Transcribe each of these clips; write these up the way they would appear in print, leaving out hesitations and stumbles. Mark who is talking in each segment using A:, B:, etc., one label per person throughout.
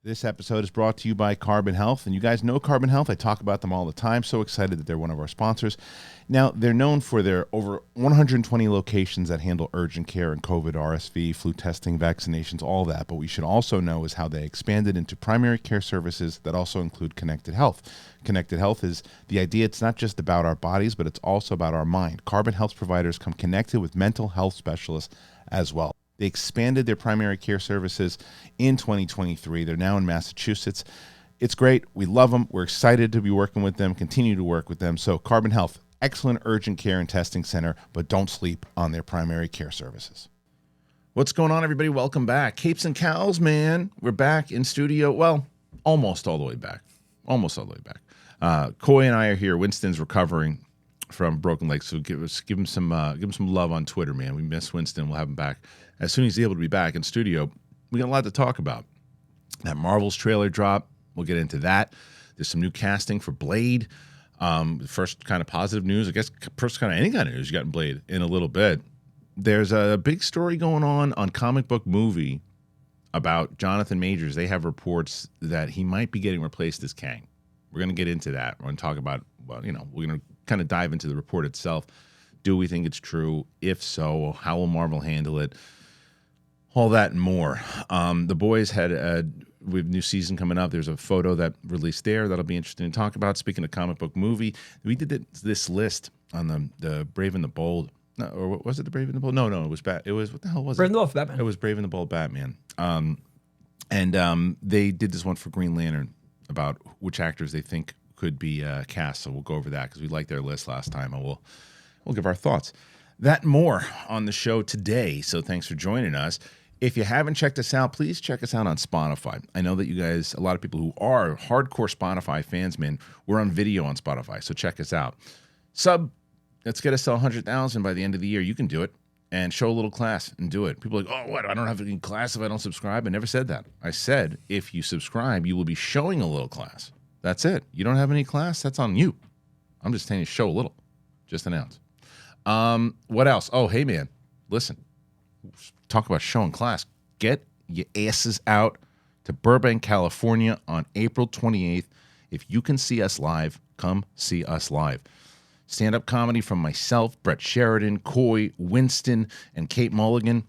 A: This episode is brought to you by Carbon Health, and you guys know Carbon Health. I talk about them all the time. So excited that they're one of our sponsors. Now, they're known for their over 120 locations that handle urgent care and COVID, RSV, flu testing, vaccinations, all that. But what we should also know is how they expanded into primary care services that also include connected health. Connected health is the idea it's not just about our bodies, but it's also about our mind. Carbon Health providers come connected with mental health specialists as well. They expanded their primary care services in 2023. They're now in Massachusetts. It's great. We love them. We're excited to be working with them, continue to work with them. So Carbon Health, excellent urgent care and testing center, but don't sleep on their primary care services. What's going on, everybody? Welcome back. Capes and Cowls, man. We're back in studio. Well, almost all the way back. Almost all the way back. Coy and I are here. Winston's recovering from broken leg, so give him some love on Twitter, man. We miss Winston. We'll have him back as soon as he's able to be back in studio. We got a lot to talk about. That Marvel's trailer drop, we'll get into that. There's some new casting for Blade. First kind of positive news, I guess. First kind of any kind of news you got in Blade in a little bit. There's a big story going on ComicBookMovie about Jonathan Majors. They have reports that he might be getting replaced as Kang. We're going to get into that. We're going to talk about, we're going to kind of dive into the report itself. Do we think it's true? If so, how will Marvel handle it? All that and more. The boys had we have a new season coming up. There's a photo that released there that'll be interesting to talk about. Speaking of ComicBookMovie, we did this list on the Brave and the Bold. No, or was it the Brave and the Bold? No, it was It was, what the hell was
B: Brave
A: it?
B: and the Bold Batman.
A: It was Brave and the Bold Batman. And they did this one for Green Lantern about which actors they think could be cast. So we'll go over that because we liked their list last time, and we'll give our thoughts. That and more on the show today. So thanks for joining us. If you haven't checked us out, please check us out on Spotify. I know that you guys, a lot of people who are hardcore Spotify fans, man, we're on video on Spotify, so check us out. Let's get us to 100,000 by the end of the year. You can do it and show a little class and do it. People are like, oh, what? I don't have any class if I don't subscribe. I never said that. I said if you subscribe, you will be showing a little class. That's it. You don't have any class? That's on you. I'm just saying you show a little. Just an ounce. What else? Oh, hey, man. Listen. Talk about showing class. Get your asses out to Burbank, California on April 28th. If you can see us live, come see us live. Stand-up comedy from myself, Brett Sheridan, Coy, Winston, and Kate Mulligan.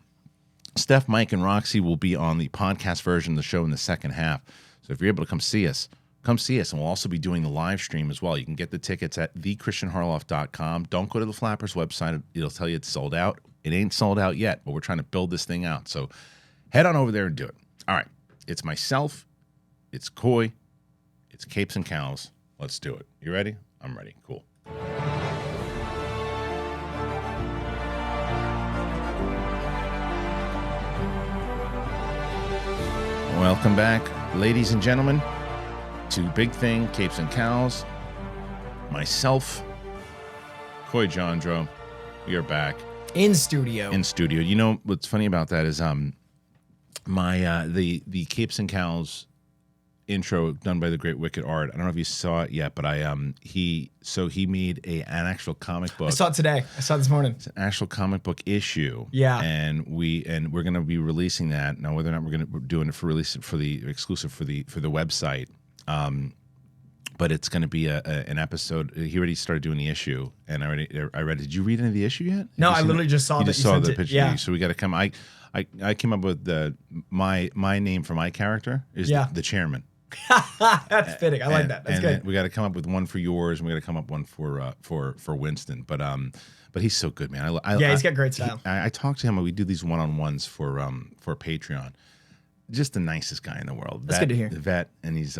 A: Steph, Mike, and Roxy will be on the podcast version of the show in the second half. So if you're able to come see us. And we'll also be doing the live stream as well. You can get the tickets at thekristianharloff.com. Don't go to the Flappers website. It'll tell you it's sold out. It ain't sold out yet, but we're trying to build this thing out. So head on over there and do it. All right. It's myself. It's Coy. It's Capes and Cowls. Let's do it. You ready? I'm ready. Cool. Welcome back, ladies and gentlemen, to Big Thing, Capes and Cowls. Myself, Coy Jandro. We are back.
B: In studio.
A: You know what's funny about that is my the Capes and Cowls intro done by the great Wicked Art. I don't know if you saw it yet, but he made an actual comic book.
B: I saw it today. I saw it this morning.
A: It's an actual comic book issue.
B: Yeah.
A: And we're gonna be releasing that. Now whether or not we're doing it for release for the exclusive for the website. But it's going to be an episode. He already started doing the issue, and I read it. Did you read any of the issue yet?
B: No, I literally just saw that. You
A: saw the picture.
B: Yeah.
A: So we got to come. I came up with my name for my character is the chairman.
B: That's fitting. I like that. That's good.
A: We got to come up with one for yours, and we got to come up with one for Winston. But he's so good, man.
B: He's got great style.
A: I talked to him. We do these one-on-ones for Patreon. Just the nicest guy in the world.
B: That's good to hear.
A: The vet, and he's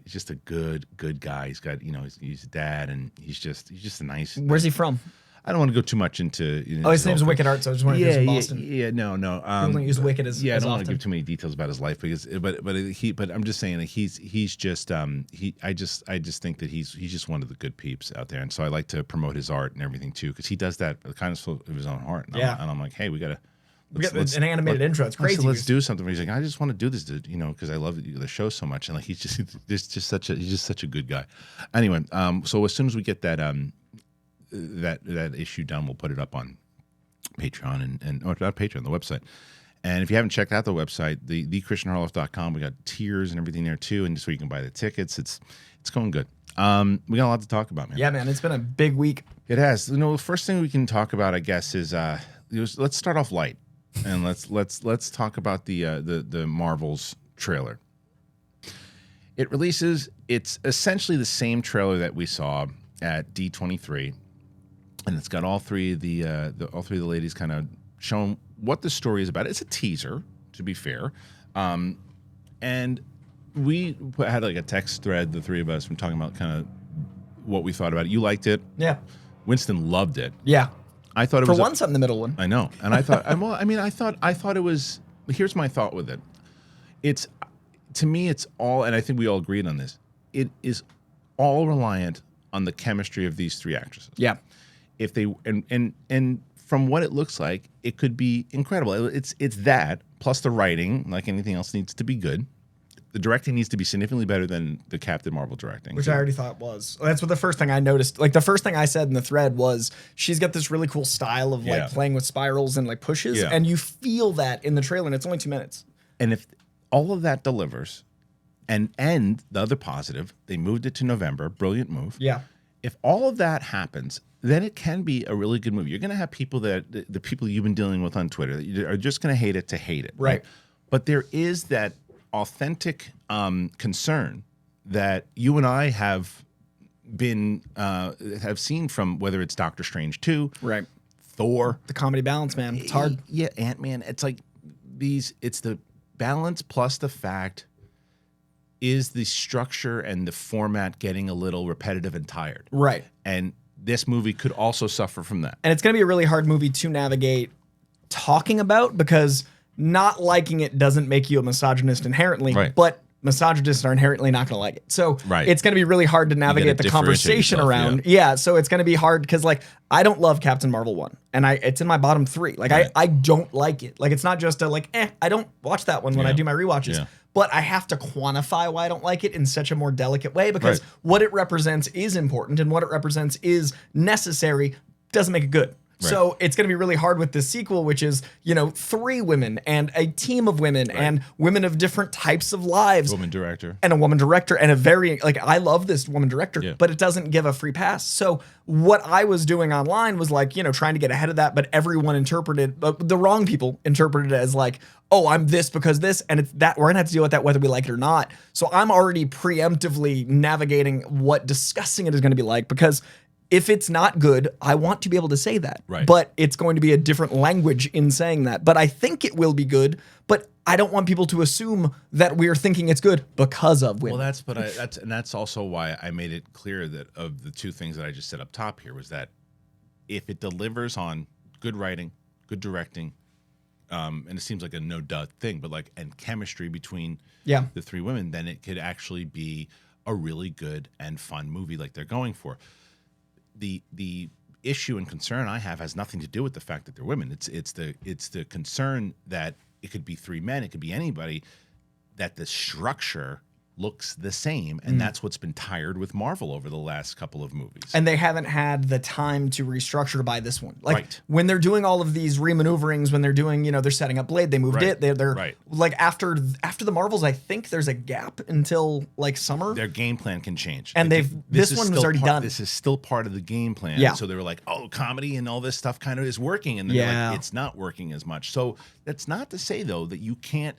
A: just a good guy. He's got he's a dad, and he's just a nice.
B: Where's he from?
A: I don't want to go too much into.
B: His name's Wicked Art, so I just want to hear Boston.
A: No.
B: People don't use Wicked as
A: I don't want
B: often.
A: to give too many details about his life but I'm just saying that he's just I just think that he's just one of the good peeps out there, and so I like to promote his art and everything too, because he does that kind of his own heart. And I'm like, hey, we got an
B: animated intro. It's crazy.
A: Let's do something. He's like, I just want to do this, because I love the show so much, and like he's just such a good guy. Anyway, so as soon as we get that issue done, we'll put it up on Patreon or not Patreon, the website, And if you haven't checked out the website, thekristianharloff.com, we got tiers and everything there too, and just so you can buy the tickets. It's going good. We got a lot to talk about, man.
B: Yeah, man, it's been a big week.
A: It has. The first thing we can talk about, I guess, is let's start off light, and let's talk about the Marvel's trailer. It releases. It's essentially the same trailer that we saw at D23, and it's got all three of the ladies kind of showing what the story is about. It's a teaser, to be fair, and we had like a text thread, the three of us, from talking about kind of what we thought about it. You liked it,
B: Yeah.
A: Winston loved it.
B: Yeah.
A: I thought it
B: For
A: was
B: once, I'm the middle one.
A: I know, and I thought, I thought it was. Here's my thought with it. It's, to me, it's all, and I think we all agreed on this. It is all reliant on the chemistry of these three actresses.
B: Yeah.
A: If they and from what it looks like, it could be incredible. It's that plus the writing, like anything else, needs to be good. The directing needs to be significantly better than the Captain Marvel directing,
B: Which I already thought was. That's what the first thing I noticed. Like the first thing I said in the thread was she's got this really cool style of like playing with spirals and like pushes, and you feel that in the trailer, and it's only 2 minutes.
A: And if all of that delivers, and the other positive, they moved it to November. Brilliant move.
B: Yeah.
A: If all of that happens, then it can be a really good movie. You're going to have people the people you've been dealing with on Twitter that are just going to hate it to hate it.
B: Right.
A: But there is that authentic concern that you and I have been have seen from whether it's Doctor Strange 2,
B: Right.
A: Thor,
B: The comedy balance, man. It's hard.
A: Yeah, Ant-Man. It's like it's the balance plus the fact is the structure and the format getting a little repetitive and tired.
B: Right.
A: And this movie could also suffer from that.
B: And it's going to be a really hard movie to navigate talking about because not liking it doesn't make you a misogynist inherently, but misogynists are inherently not going to like it. So it's going to be really hard to navigate the conversation around. Yeah. So it's going to be hard because like I don't love Captain Marvel 1 and it's in my bottom 3. Like I don't like it. Like it's not just a like, I don't watch that one when I do my rewatches. Yeah. But I have to quantify why I don't like it in such a more delicate way because what it represents is important and what it represents is necessary doesn't make it good. Right. So it's going to be really hard with this sequel, which is, 3 women and a team of women and women of different types of lives.
A: Woman director.
B: And a woman director and a very, I love this woman director, but it doesn't give a free pass. So what I was doing online was like, trying to get ahead of that, but everyone interpreted, the wrong people interpreted it as like, oh, I'm this because this, and it's that we're going to have to deal with that whether we like it or not. So I'm already preemptively navigating what discussing it is going to be like because if it's not good, I want to be able to say that. Right. But it's going to be a different language in saying that. But I think it will be good, but I don't want people to assume that we're thinking it's good because of women.
A: Well, that's also why I made it clear that of the 2 things that I just said up top here was that if it delivers on good writing, good directing, and it seems like a no-duh thing, but and chemistry between the 3 women, then it could actually be a really good and fun movie like they're going for. The issue and concern I have has nothing to do with the fact that they're women. It's the concern that it could be 3 men, it could be anybody, that the structure looks the same, and that's what's been tired with Marvel over the last couple of movies. And
B: they haven't had the time to restructure to buy this one. When they're doing all of these remaneuverings, when they're doing, they're setting up Blade, they moved it. They're like after the Marvels, I think there's a gap until like summer.
A: Their game plan can change.
B: And this one was already done.
A: This is still part of the game plan. Yeah. So they were like, oh, comedy and all this stuff kind of is working. And then they're like, it's not working as much. So that's not to say though that you can't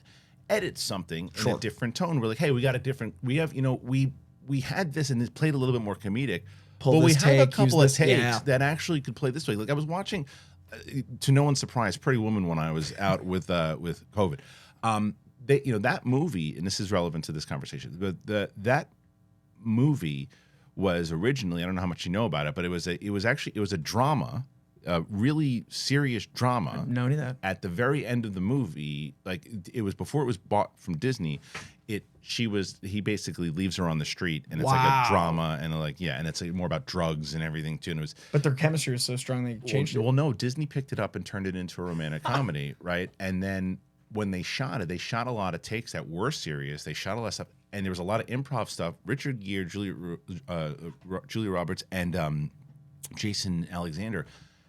A: edit something in a different tone. We're like, hey, we have, we had this and it played a little bit more comedic. But we had a couple of takes that actually could play this way. Like I was watching, to no one's surprise, Pretty Woman when I was out with COVID. That movie, and this is relevant to this conversation, but that movie was originally, I don't know how much you know about it, but it was a drama. A really serious drama.
B: No, any of that.
A: At the very end of the movie, like it was before it was bought from Disney. He basically leaves her on the street, and it's like a drama, and and it's more about drugs and everything too. And it was,
B: but their chemistry is so strong they changed it.
A: Well, no, Disney picked it up and turned it into a romantic comedy, right? And then when they shot it, they shot a lot of takes that were serious. They shot a lot of stuff, and there was a lot of improv stuff. Richard Gere, Julia Roberts, and Jason Alexander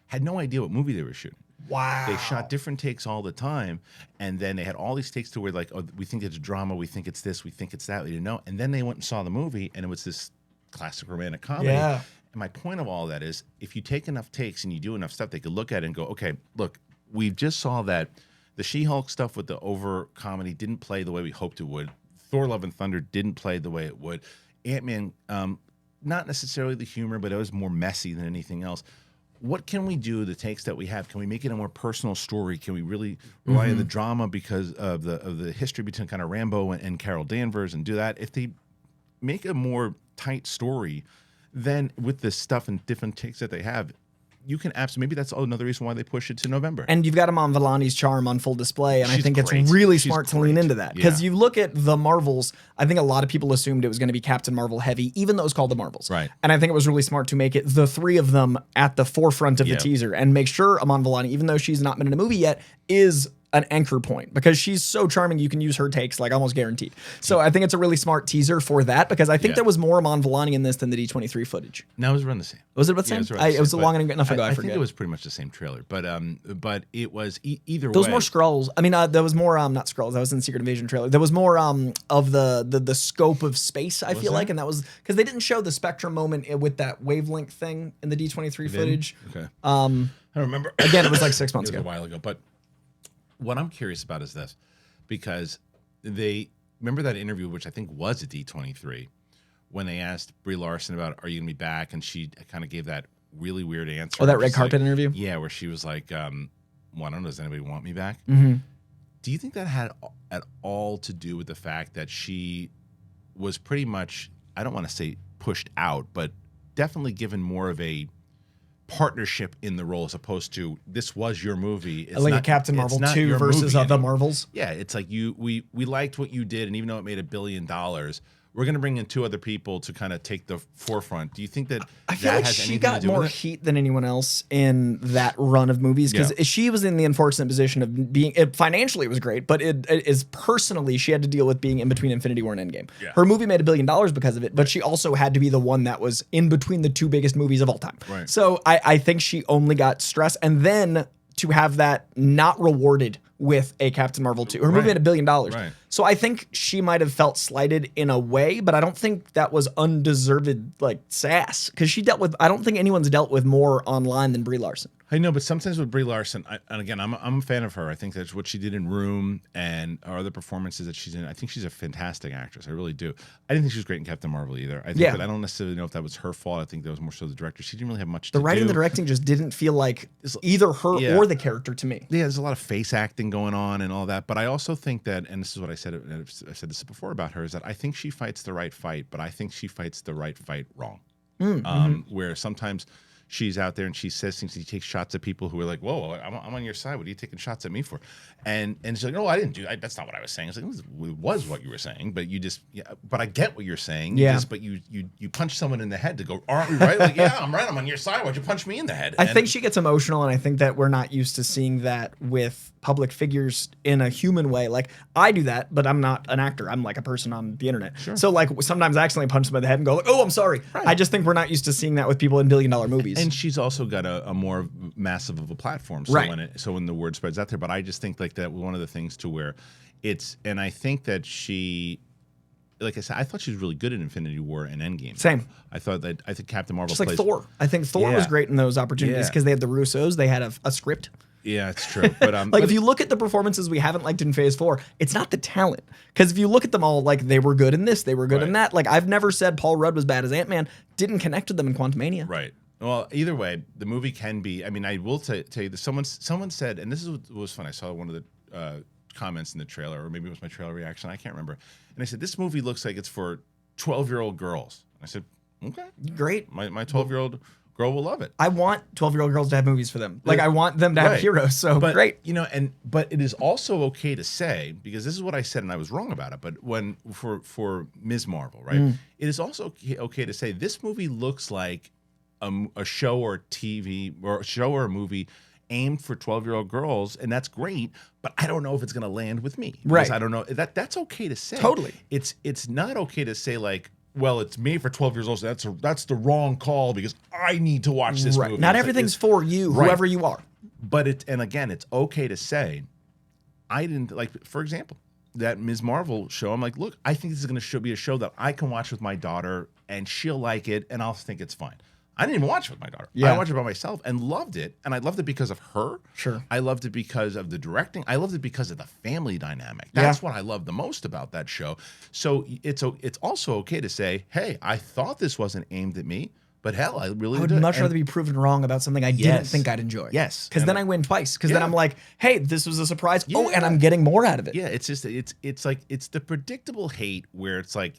A: had no idea what movie they were shooting.
B: Wow.
A: They shot different takes all the time, and then they had all these takes to where like, oh, we think it's drama, we think it's this, we think it's that, we didn't know. And then they went and saw the movie, and it was this classic romantic comedy.
B: Yeah.
A: And my point of all that is, if you take enough takes and you do enough stuff, they could look at it and go, okay, look, we just saw that the She-Hulk stuff with the over comedy didn't play the way we hoped it would. Thor: Love and Thunder didn't play the way it would. Ant-Man, not necessarily the humor, but it was more messy than anything else. What can we do, the takes that we have? Can we make it a more personal story? Can we really rely on the drama because of the history between kind of Rambo and Carol Danvers and do that? If they make a more tight story, then with the stuff and different takes that they have, you can absolutely, maybe that's another reason why they push it to November.
B: And you've got Iman Vellani's charm on full display, and
A: She's
B: I think
A: great.
B: it's really
A: She's
B: smart to
A: great.
B: lean into that. Because you look at the Marvels, I think a lot of people assumed it was going to be Captain Marvel heavy, even though it was called the Marvels.
A: Right.
B: And I think it was really smart to make it the three of them at the forefront of the teaser and make sure Iman Vellani, even though she's not been in a movie yet, is an anchor point because she's so charming. You can use her takes like almost guaranteed. So I think it's a really smart teaser for that because I think there was more Iman Vellani in this than the D23 footage.
A: No, it was around the same.
B: Was it about the same? It was long enough ago. I forget.
A: think it was pretty much the same trailer, but it was either way.
B: There was more Skrulls. I mean, there was more not Skrulls. That was in the Secret Invasion trailer. There was more of the scope of space. I feel like, and that was because they didn't show the Spectrum moment with that wavelength thing in the D23 footage.
A: Okay. I remember.
B: Again, it was like 6 months
A: ago. A while ago, but. What I'm curious about is this, because they remember that interview, which I think was at D23, when they asked Brie Larson about, are you going to be back? And she kind of gave that really weird answer.
B: Oh, that red carpet interview?
A: Yeah, where she was like, well, I don't know, does anybody want me back?
B: Mm-hmm.
A: Do you think that had at all to do with the fact that she was pretty much, I don't want to say pushed out, but definitely given more of a partnership in the role as opposed to this was your movie. It's
B: like
A: not,
B: a Captain Marvel 2 versus the Marvels.
A: Yeah, it's like we liked what you did, and even though it made $1 billion, we're going to bring in 2 other people to kind of take the forefront. Do you think that
B: I feel
A: that
B: like
A: has
B: she
A: anything
B: got
A: to do
B: more
A: with it?
B: heat than anyone else in that run of movies because she was in the unfortunate position of being financially it was great, but it is personally she had to deal with being in between Infinity War and Endgame. Yeah. Her movie made $1 billion because of it, but she also had to be the one that was in between the 2 biggest movies of all time.
A: Right.
B: So I think she only got stress, and then to have that not rewarded with a Captain Marvel 2. Her movie made $1 billion.
A: Right.
B: So I think she might have felt slighted in a way, but I don't think that was undeserved like sass because she dealt with. I don't think anyone's dealt with more online than Brie Larson.
A: I know, but sometimes with Brie Larson, and again, I'm a fan of her. I think that's what she did in Room and our other performances that she's in. I think she's a fantastic actress. I really do. I didn't think she was great in Captain Marvel either. I think, but I don't necessarily know if that was her fault. I think that was more so the director. She didn't really have much to do.
B: The writing and the directing just didn't feel like either her or the character to me.
A: Yeah, there's a lot of face acting going on and all that. But I also think that, and this is what I said, I've said this before about her, is that I think she fights the right fight, but I think she fights the right fight wrong. Where sometimes she's out there and she says things, she takes shots at people who are like, whoa, I'm on your side. What are you taking shots at me for? And she's like, no, I didn't do that. That's not what I was saying. It's like, it was what you were saying, but you just, but I get what you're saying. But you punch someone in the head to go, aren't we right? Like, yeah, I'm right. I'm on your side. Why'd you punch me in the head?
B: I think she gets emotional, and I think that we're not used to seeing that with public figures in a human way. Like, I do that, but I'm not an actor. I'm like a person on the internet. Sure. So like sometimes I accidentally punch them in the head and go like, oh, I'm sorry. Right. I just think we're not used to seeing that with people in $1 billion movies.
A: And she's also got a more massive of a platform. So when the word spreads out there, but I just think like that one of the things to where it's, and I think that she, like I said, I thought she was really good at Infinity War and Endgame.
B: Same.
A: I think Captain Marvel
B: just like Thor. I think Thor was great in those opportunities because they had the Russos. They had a script.
A: Yeah, it's true. But
B: like if you look at the performances we haven't liked in Phase 4, it's not the talent. Because if you look at them all, like they were good in this, they were good in that. Like I've never said Paul Rudd was bad as Ant-Man. Didn't connect to them in Quantumania.
A: Right. Well, either way, the movie can be. I mean, I will tell you that someone said, and this is what was fun. I saw one of the comments in the trailer, or maybe it was my trailer reaction. I can't remember. And I said, this movie looks like it's for 12-year-old girls. And I said, okay,
B: great.
A: My 12-year-old girl will love it.
B: I want 12-year-old girls to have movies for them. Like I want them to have heroes. So great.
A: You know, but it is also okay to say, because this is what I said and I was wrong about it, but when for Ms. Marvel, right? It is also okay to say this movie looks like a show or TV or a show or a movie aimed for 12-year-old girls, and that's great, but I don't know if it's going to land with me. Right. I don't know. That's okay to say.
B: Totally.
A: It's not okay to say like, well, it's made for 12 years old, so that's the wrong call because I need to watch this movie.
B: Not everything's for you, whoever you are.
A: But and again, it's okay to say, I didn't like, for example, that Ms. Marvel show. I'm like, look, I think this is going to be a show that I can watch with my daughter and she'll like it and I'll think it's fine. I didn't even watch it with my daughter. I watched it by myself and loved it. And I loved it because of her.
B: Sure.
A: I loved it because of the directing. I loved it because of the family dynamic. That's what I love the most about that show. So it's also okay to say, hey, I thought this wasn't aimed at me, but hell, I really
B: would much rather be proven wrong about something I didn't think I'd enjoy.
A: Yes.
B: Because then I win twice. Because then I'm like, hey, this was a surprise. Oh, and I'm getting more out of it.
A: Yeah, it's just, it's like, it's the predictable hate where it's like,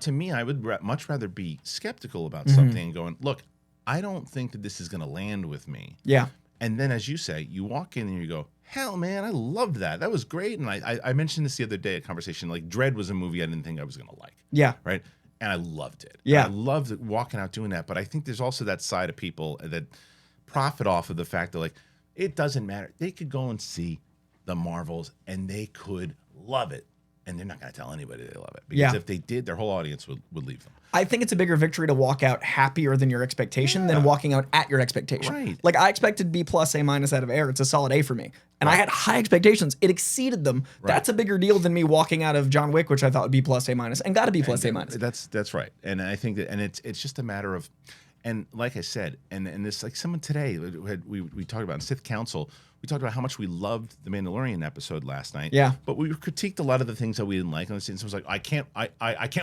A: to me, I would much rather be skeptical about something and going, look, I don't think that this is going to land with me.
B: Yeah.
A: And then, as you say, you walk in and you go, hell, man, I loved that. That was great. And I mentioned this the other day, a conversation, like Dread was a movie I didn't think I was going to like.
B: Yeah.
A: Right? And I loved it.
B: Yeah.
A: And I loved it, walking out doing that. But I think there's also that side of people that profit off of the fact that, like, it doesn't matter. They could go and see the Marvels and they could love it. And they're not going to tell anybody they love it. Because if they did, their whole audience would leave them.
B: I think it's a bigger victory to walk out happier than your expectation than walking out at your expectation.
A: Right.
B: Like, I expected B+, A- out of Air. It's a solid A for me. And I had high expectations. It exceeded them. Right. That's a bigger deal than me walking out of John Wick, which I thought would be B+, A-, and got a B+, A-.
A: That's right. And I think that, and it's just a matter of, and like I said, and this, like someone today, we talked about in Sith Council, we talked about how much we loved the Mandalorian episode last night.
B: Yeah.
A: But we critiqued a lot of the ththings that we didn't like. And someone was like, I can't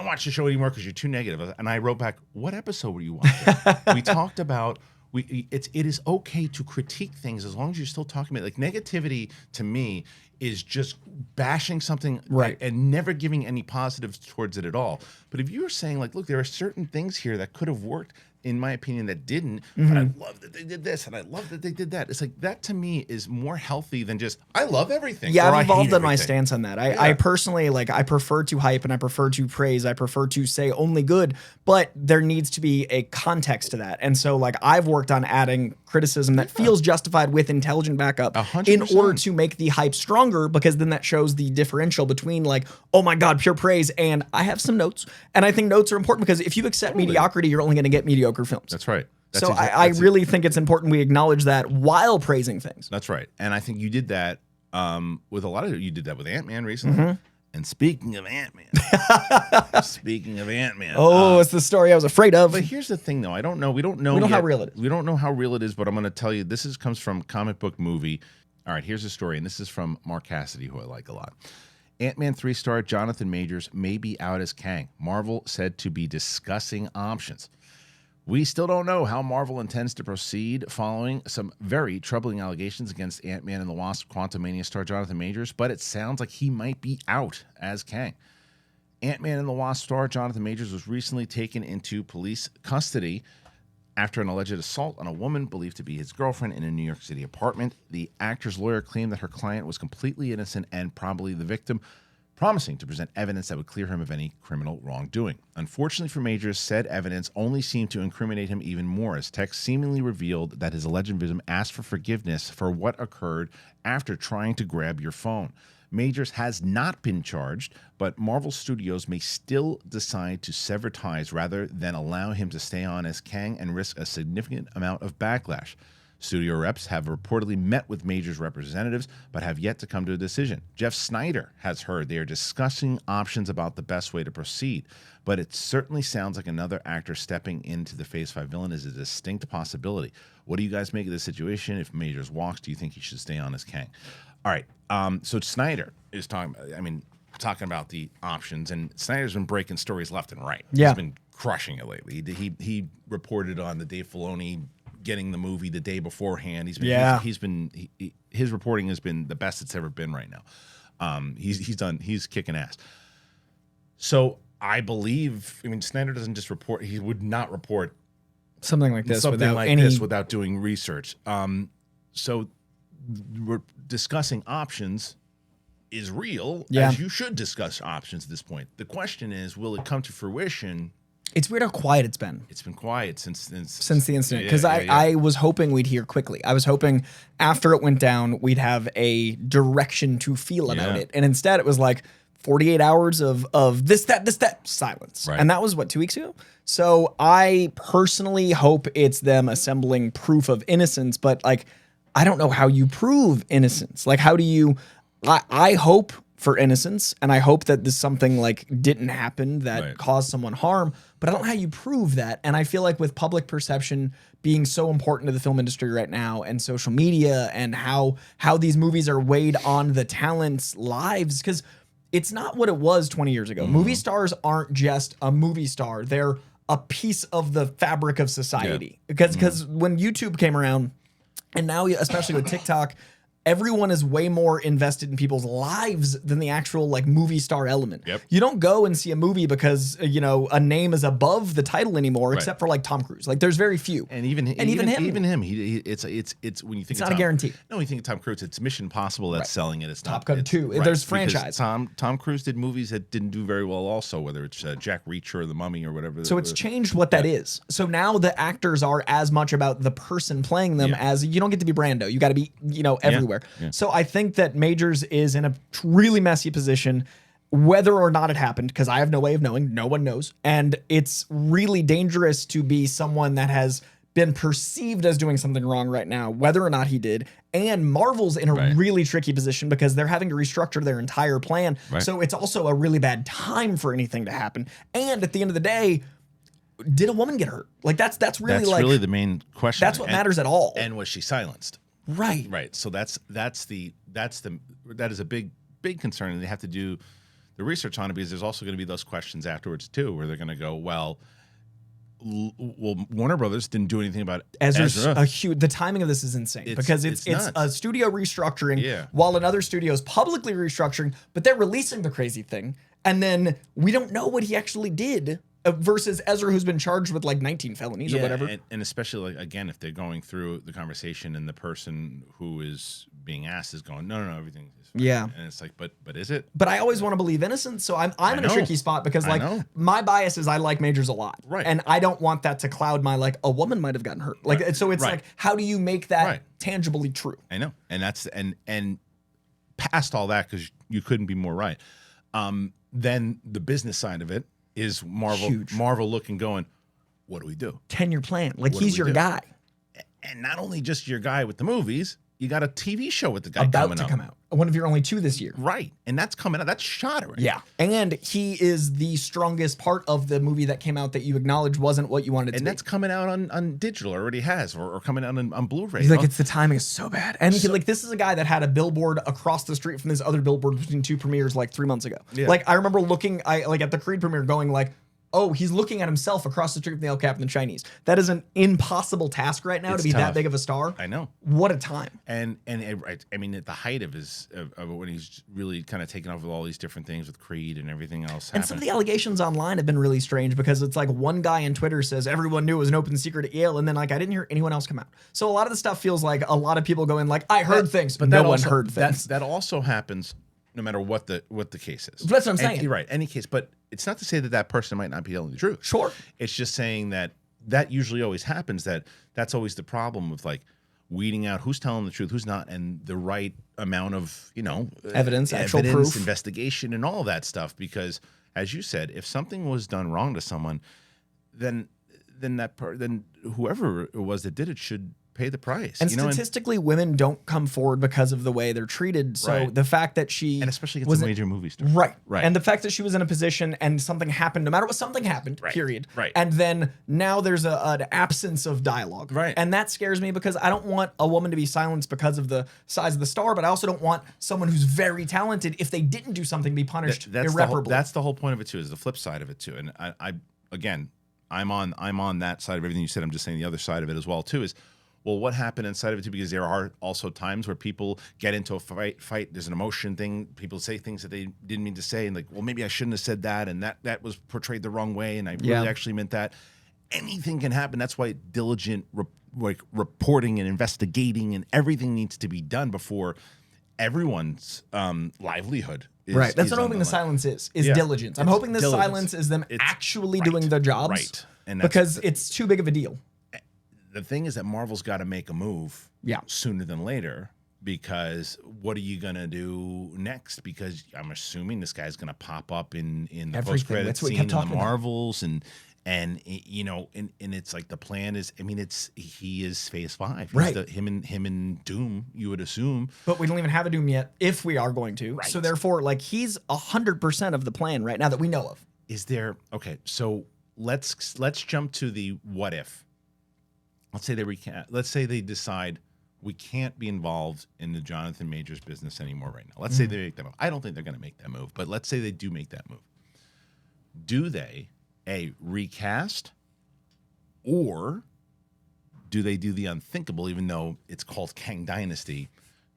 A: watch the show anymore because you're too negative. And I wrote back, what episode were you watching? We talked about, it is okay to critique things as long as you're still talking about it. Like, negativity to me is just bashing something and never giving any positives towards it at all. But if you're saying, like, look, there are certain things here that could have worked, in my opinion, that didn't, but I love that they did this and I love that they did that. It's like, that to me is more healthy than just, I love everything.
B: Yeah, I've evolved on my stance on that. I personally, like, I prefer to hype and I prefer to praise. I prefer to say only good, but there needs to be a context to that. And so, like, I've worked on adding criticism that feels justified with intelligent backup
A: 100%.
B: in order to make the hype stronger, because then that shows the differential between, like, oh my God, pure praise, and I have some notes. And I think notes are important because if you accept mediocrity, you're only going to get mediocre films.
A: That's right.
B: I really think it's important we acknowledge that while praising things.
A: That's right. And I think you did that with a lot of, you did that with Ant-Man recently. And speaking of Ant-Man,
B: it's the story I was afraid of.
A: But here's the thing, though. I don't know. We don't know
B: how real it is.
A: We don't know how real it is, but I'm going to tell you, comes from ComicBookMovie. All right, here's the story, and this is from Mark Cassidy, who I like a lot. Ant-Man 3-star Jonathan Majors may be out as Kang. Marvel said to be discussing options. We still don't know how Marvel intends to proceed following some very troubling allegations against Ant-Man and the Wasp Quantumania star Jonathan Majors, but it sounds like he might be out as Kang. Ant-Man and the Wasp star Jonathan Majors was recently taken into police custody after an alleged assault on a woman believed to be his girlfriend in a New York City apartment. The actor's lawyer claimed that her client was completely innocent and probably the victim, promising to present evidence that would clear him of any criminal wrongdoing. Unfortunately for Majors, said evidence only seemed to incriminate him even more, as text seemingly revealed that his alleged victim asked for forgiveness for what occurred after trying to grab your phone. Majors has not been charged, but Marvel Studios may still decide to sever ties rather than allow him to stay on as Kang and risk a significant amount of backlash. Studio reps have reportedly met with Majors' representatives, but have yet to come to a decision. Jeff Sneider has heard they are discussing options about the best way to proceed, but it certainly sounds like another actor stepping into the Phase 5 villain is a distinct possibility. What do you guys make of this situation? If Majors walks, do you think he should stay on as Kang? All right, so Sneider is talking about the options, and Snyder's been breaking stories left and right.
B: Yeah.
A: He's been crushing it lately. He reported on the Dave Filoni getting the movie the day beforehand. His reporting has been the best it's ever been right now. He's kicking ass. So I believe, Snyder doesn't just report, he would not report
B: something like this
A: without doing research. So we're discussing options is real, as you should discuss options at this point. The question is, will it come to fruition?
B: It's weird how quiet it's been.
A: It's been quiet since the incident.
B: Because I was hoping we'd hear quickly. I was hoping after it went down, we'd have a direction to feel about it. And instead it was like 48 hours of this, that, silence.
A: Right.
B: And that was, 2 weeks ago? So I personally hope it's them assembling proof of innocence, but like, I don't know how you prove innocence. Like, how do you, I hope for innocence, and I hope that this something like didn't happen that caused someone harm, but I don't know how you prove that. And I feel like with public perception being so important to the film industry right now, and social media, and how these movies are weighed on the talents' lives, because it's not what it was 20 years ago. Movie stars aren't just a movie star. They're a piece of the fabric of society. Because when YouTube came around, and now especially with TikTok, everyone is way more invested in people's lives than the actual like movie star element. You don't go and see a movie because a name is above the title anymore, except for like Tom Cruise. Like there's very few.
A: And even him, it's when you think
B: it's not a guarantee.
A: No, when you think of Tom Cruise, it's Mission Impossible that's selling it. It's
B: Top Gun 2. There's franchise.
A: Tom Cruise did movies that didn't do very well also, whether it's Jack Reacher or The Mummy or whatever.
B: So it's changed what that is. So now the actors are as much about the person playing them as you don't get to be Brando. You got to be everywhere. So I think that Majors is in a really messy position, whether or not it happened, because I have no way of knowing. No one knows. And it's really dangerous to be someone that has been perceived as doing something wrong right now, whether or not he did. And Marvel's in a really tricky position because they're having to restructure their entire plan. So it's also a really bad time for anything to happen. And at the end of the day, did a woman get hurt? Like that's really
A: the main question.
B: That's what matters at all.
A: And was she silenced? Right. So that is a big concern, and they have to do the research on it, because there's also going to be those questions afterwards too, where they're going to go, well, Warner Brothers didn't do anything about Ezra.
B: The timing of this is insane because it's a studio restructuring while another studio is publicly restructuring, but they're releasing the crazy thing, and then we don't know what he actually did. Versus Ezra, who's been charged with like 19 felonies or whatever.
A: And especially, like, again, if they're going through the conversation and the person who is being asked is going, no, everything is fine. And it's like, but is it?
B: But I always want to believe innocence, so I'm in a tricky spot because like my bias is I like Majors a lot. And I don't want that to cloud my like a woman might have gotten hurt. Like so it's like, how do you make that tangibly true?
A: I know. And that's and past all that, because you couldn't be more right. Then the business side of it is Marvel looking, going, what do we do?
B: 10-year plan. Like, he's your guy.
A: And not only just your guy with the movies, you got a TV show with the guy
B: about to come out. One of your only 2 this year.
A: Right. And that's coming out. That's shot already.
B: Yeah. And he is the strongest part of the movie that came out that you acknowledge wasn't what you wanted to be.
A: And that's coming out on digital, already has, or coming out on Blu-ray.
B: He's like, it's the timing is so bad. And like, this is a guy that had a billboard across the street from this other billboard between 2 premieres like 3 months ago. Like, I remember looking at the Creed premiere going like, oh, he's looking at himself across the street from the El Capitan Chinese. That is an impossible task right now to be that big of a star.
A: I know.
B: What a time.
A: And I mean, at the height of his of when he's really kind of taken off with all these different things with Creed and everything else.
B: And some of the allegations online have been really strange because it's like one guy on Twitter says everyone knew it was an open secret at Yale, and then like I didn't hear anyone else come out. So a lot of the stuff feels like a lot of people going like, I heard things, but no one heard things.
A: That also happens no matter what the case is.
B: That's what I'm saying.
A: You're right, any case. But it's not to say that person might not be telling the truth.
B: Sure.
A: It's just saying that usually always happens. That's always the problem with like weeding out who's telling the truth, who's not, and the right amount of
B: evidence, actual proof,
A: investigation, and all that stuff. Because as you said, if something was done wrong to someone, then whoever it was that did it should pay the price.
B: And statistically, women don't come forward because of the way they're treated. So the fact that she...
A: And especially if it's a major movie star.
B: Right. And the fact that she was in a position and something happened, no matter what, something happened, period. And then now there's an absence of dialogue. And that scares me because I don't want a woman to be silenced because of the size of the star, but I also don't want someone who's very talented, if they didn't do something, be punished irreparably.
A: That's the whole point of it too, is the flip side of it too. And I'm on that side of everything you said. I'm just saying the other side of it as well too is, well, what happened inside of it too? Because there are also times where people get into a fight. There's an emotion thing. People say things that they didn't mean to say, and like, well, maybe I shouldn't have said that, and that was portrayed the wrong way, and I really actually meant that. Anything can happen. That's why diligent reporting and investigating and everything needs to be done before everyone's livelihood.
B: That's what I'm hoping the silence is diligence. I'm hoping the silence is them actually doing their jobs, and because it's too big of a deal.
A: The thing is that Marvel's got to make a move sooner than later, because what are you going to do next? Because I'm assuming this guy's going to pop up in the post-credit scene in the Marvels and you know, and it's like the plan is, I mean, he is Phase 5.
B: Right.
A: Him and Doom, you would assume.
B: But we don't even have a Doom yet, if we are going to. Right. So therefore, like, he's 100% of the plan right now that we know of.
A: Is there, okay, so let's jump to the what if. Let's say let's say they decide we can't be involved in the Jonathan Majors business anymore right now. Let's say they make that move. I don't think they're going to make that move, but let's say they do make that move. Do they recast, or do they do the unthinkable, even though it's called Kang Dynasty?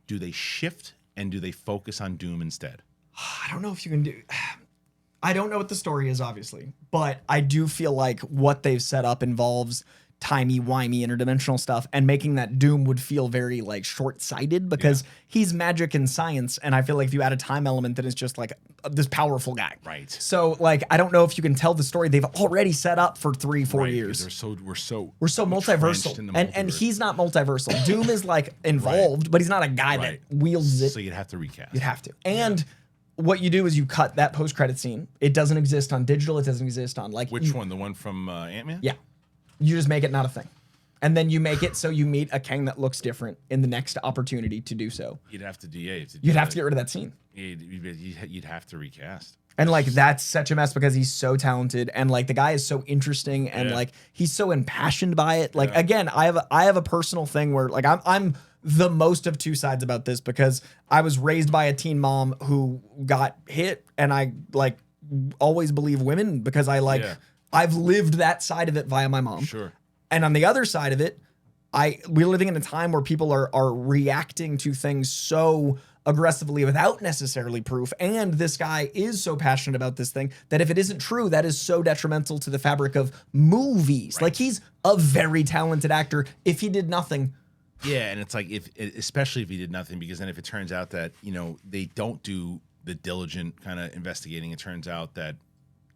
A: Do they shift and do they focus on Doom instead?
B: I don't know if you can do... I don't know what the story is, obviously, but I do feel like what they've set up involves timey-wimey interdimensional stuff, and making that Doom would feel very like short-sighted because he's magic and science, and I feel like if you add a time element, then it's just like this powerful guy.
A: Right.
B: So like, I don't know if you can tell the story they've already set up for 3-4 years.
A: We're so
B: multiversal, and he's not multiversal. Doom is like involved, but he's not a guy that wields it.
A: So you'd have to recast.
B: You'd have to, and. What you do is you cut that post-credit scene. It doesn't exist on digital. It doesn't exist on like...
A: Which one? The one from Ant-Man?
B: Yeah. You just make it not a thing. And then you make it so you meet a Kang that looks different in the next opportunity to do so.
A: You'd have to
B: You'd have to get rid of that scene.
A: You'd have to recast.
B: And like, that's such a mess because he's so talented and like the guy is so interesting and like he's so impassioned by it. Like again, I have a personal thing where like I'm the most of two sides about this because I was raised by a teen mom who got hit, and I like always believe women because I like I've lived that side of it via my mom.
A: Sure.
B: And on the other side of it, we're living in a time where people are reacting to things so aggressively without necessarily proof. And this guy is so passionate about this thing that if it isn't true, that is so detrimental to the fabric of movies. Right. Like, he's a very talented actor. If he did nothing.
A: Yeah, and it's like, especially if he did nothing, because then if it turns out that, you know, they don't do the diligent kind of investigating, it turns out that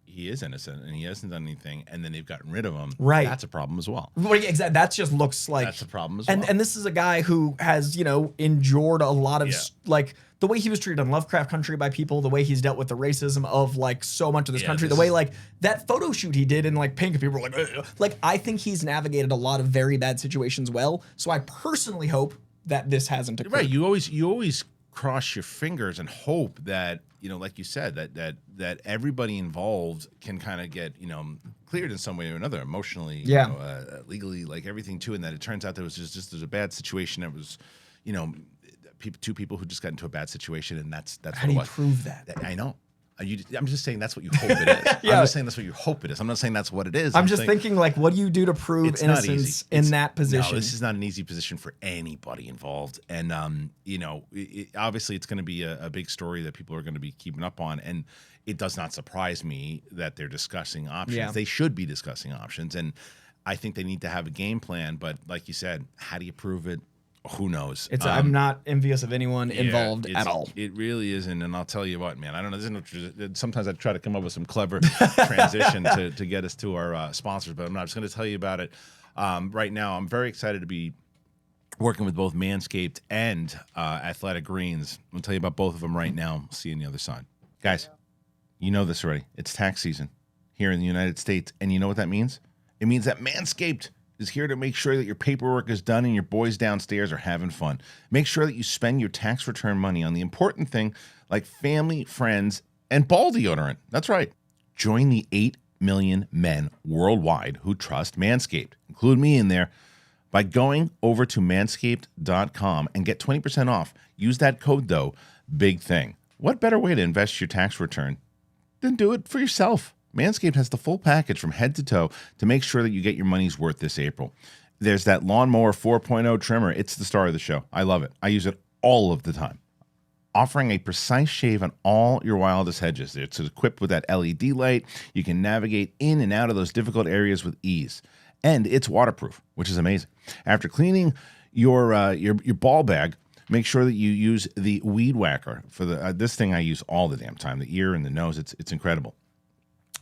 A: he is innocent and he hasn't done anything, and then they've gotten rid of him.
B: Right.
A: That's a problem as well.
B: Well, exactly. That just looks like...
A: That's a problem as well.
B: And this is a guy who has, you know, endured a lot of, like, the way he was treated in Lovecraft Country by people, the way he's dealt with the racism of, like, so much of this country, the way, like, that photo shoot he did in, like, Pink, people were like, ugh. Like, I think he's navigated a lot of very bad situations well, so I personally hope that this hasn't occurred.
A: Right. You always cross your fingers and hope that, you know, like you said, that everybody involved can kind of get, you know, cleared in some way or another, emotionally, you know, legally, like everything too, and that it turns out there was just there's a bad situation that was, you know, two people who just got into a bad situation, and that's
B: how do you prove that?
A: I know. I'm just saying that's what you hope it is. I'm just saying that's what you hope it is. I'm not saying that's what it is.
B: I'm just thinking, like, what do you do to prove innocence in that position?
A: No, this is not an easy position for anybody involved. And, you know, obviously it's going to be a big story that people are going to be keeping up on. And it does not surprise me that they're discussing options. Yeah. They should be discussing options. And I think they need to have a game plan. But like you said, how do you prove it? Who knows?
B: I'm not envious of anyone involved at all.
A: It really isn't, and I'll tell you what, man. I don't know. Sometimes I try to come up with some clever transition to get us to our sponsors, but I'm not just going to tell you about it right now. I'm very excited to be working with both Manscaped and Athletic Greens. I'm going to tell you about both of them right now. See you on the other side. Guys, you know this already. It's tax season here in the United States, and you know what that means? It means that Manscaped is here to make sure that your paperwork is done and your boys downstairs are having fun. Make sure that you spend your tax return money on the important thing like family, friends, and ball deodorant. That's right. Join the 8 million men worldwide who trust Manscaped. Include me in there by going over to manscaped.com and get 20% off. Use that code, though, big thing. What better way to invest your tax return than do it for yourself? Manscaped has the full package from head to toe to make sure that you get your money's worth this April. There's that Lawnmower 4.0 trimmer. It's the star of the show. I love it. I use it all of the time. Offering a precise shave on all your wildest hedges. It's equipped with that LED light. You can navigate in and out of those difficult areas with ease. And it's waterproof, which is amazing. After cleaning your ball bag, make sure that you use the Weed Whacker. For this thing I use all the damn time. The ear and the nose, it's incredible.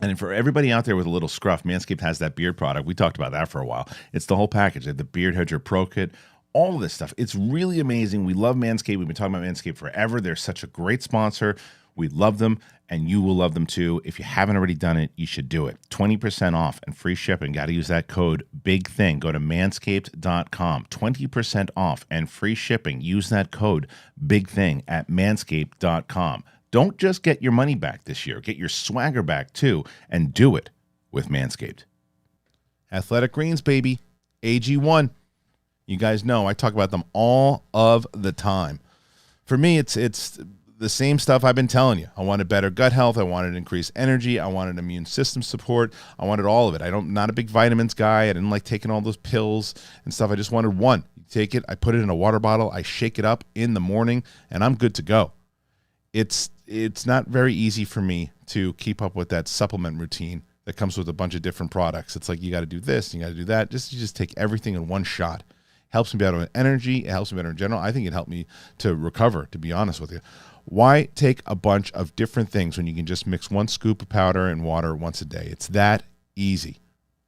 A: And for everybody out there with a little scruff, Manscaped has that beard product. We talked about that for a while. It's the whole package. They have the Beard Hedger Pro Kit, all of this stuff. It's really amazing. We love Manscaped. We've been talking about Manscaped forever. They're such a great sponsor. We love them, and you will love them too. If you haven't already done it, you should do it. 20% off and free shipping. Got to use that code BIGTHING. Go to manscaped.com. 20% off and free shipping. Use that code BIGTHING at manscaped.com. Don't just get your money back this year. Get your swagger back too, and do it with Manscaped. Athletic Greens, baby. AG1. You guys know I talk about them all of the time. For me, it's the same stuff I've been telling you. I wanted better gut health. I wanted increased energy. I wanted immune system support. I wanted all of it. I'm not a big vitamins guy. I didn't like taking all those pills and stuff. I just wanted one. You take it, I put it in a water bottle, I shake it up in the morning, and I'm good to go. It's not very easy for me to keep up with that supplement routine that comes with a bunch of different products. It's like you got to do this, you got to do that. You just take everything in one shot. Helps me better with energy. It helps me better in general. I think it helped me to recover, to be honest with you. Why take a bunch of different things when you can just mix one scoop of powder and water once a day? It's that easy.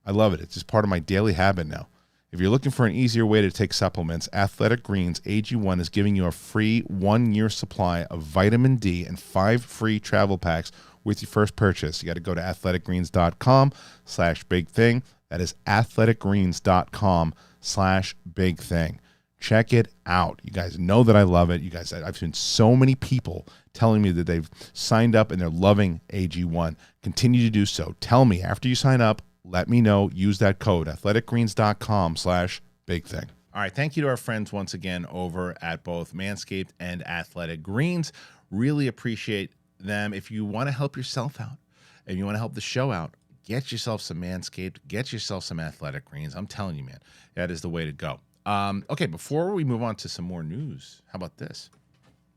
A: I love it. It's just part of my daily habit now. If you're looking for an easier way to take supplements, Athletic Greens AG1 is giving you a free 1-year supply of vitamin D and 5 free travel packs with your first purchase. You got to go to athleticgreens.com/bigthing. That is athleticgreens.com/bigthing. Check it out. You guys know that I love it. You guys, I've seen so many people telling me that they've signed up and they're loving AG1. Continue to do so. Tell me after you sign up, let me know. Use that code, athleticgreens.com/bigthing. All right. Thank you to our friends once again over at both Manscaped and Athletic Greens. Really appreciate them. If you want to help yourself out, if you want to help the show out, get yourself some Manscaped, get yourself some Athletic Greens. I'm telling you, man, that is the way to go. Okay, before we move on to some more news, how about this?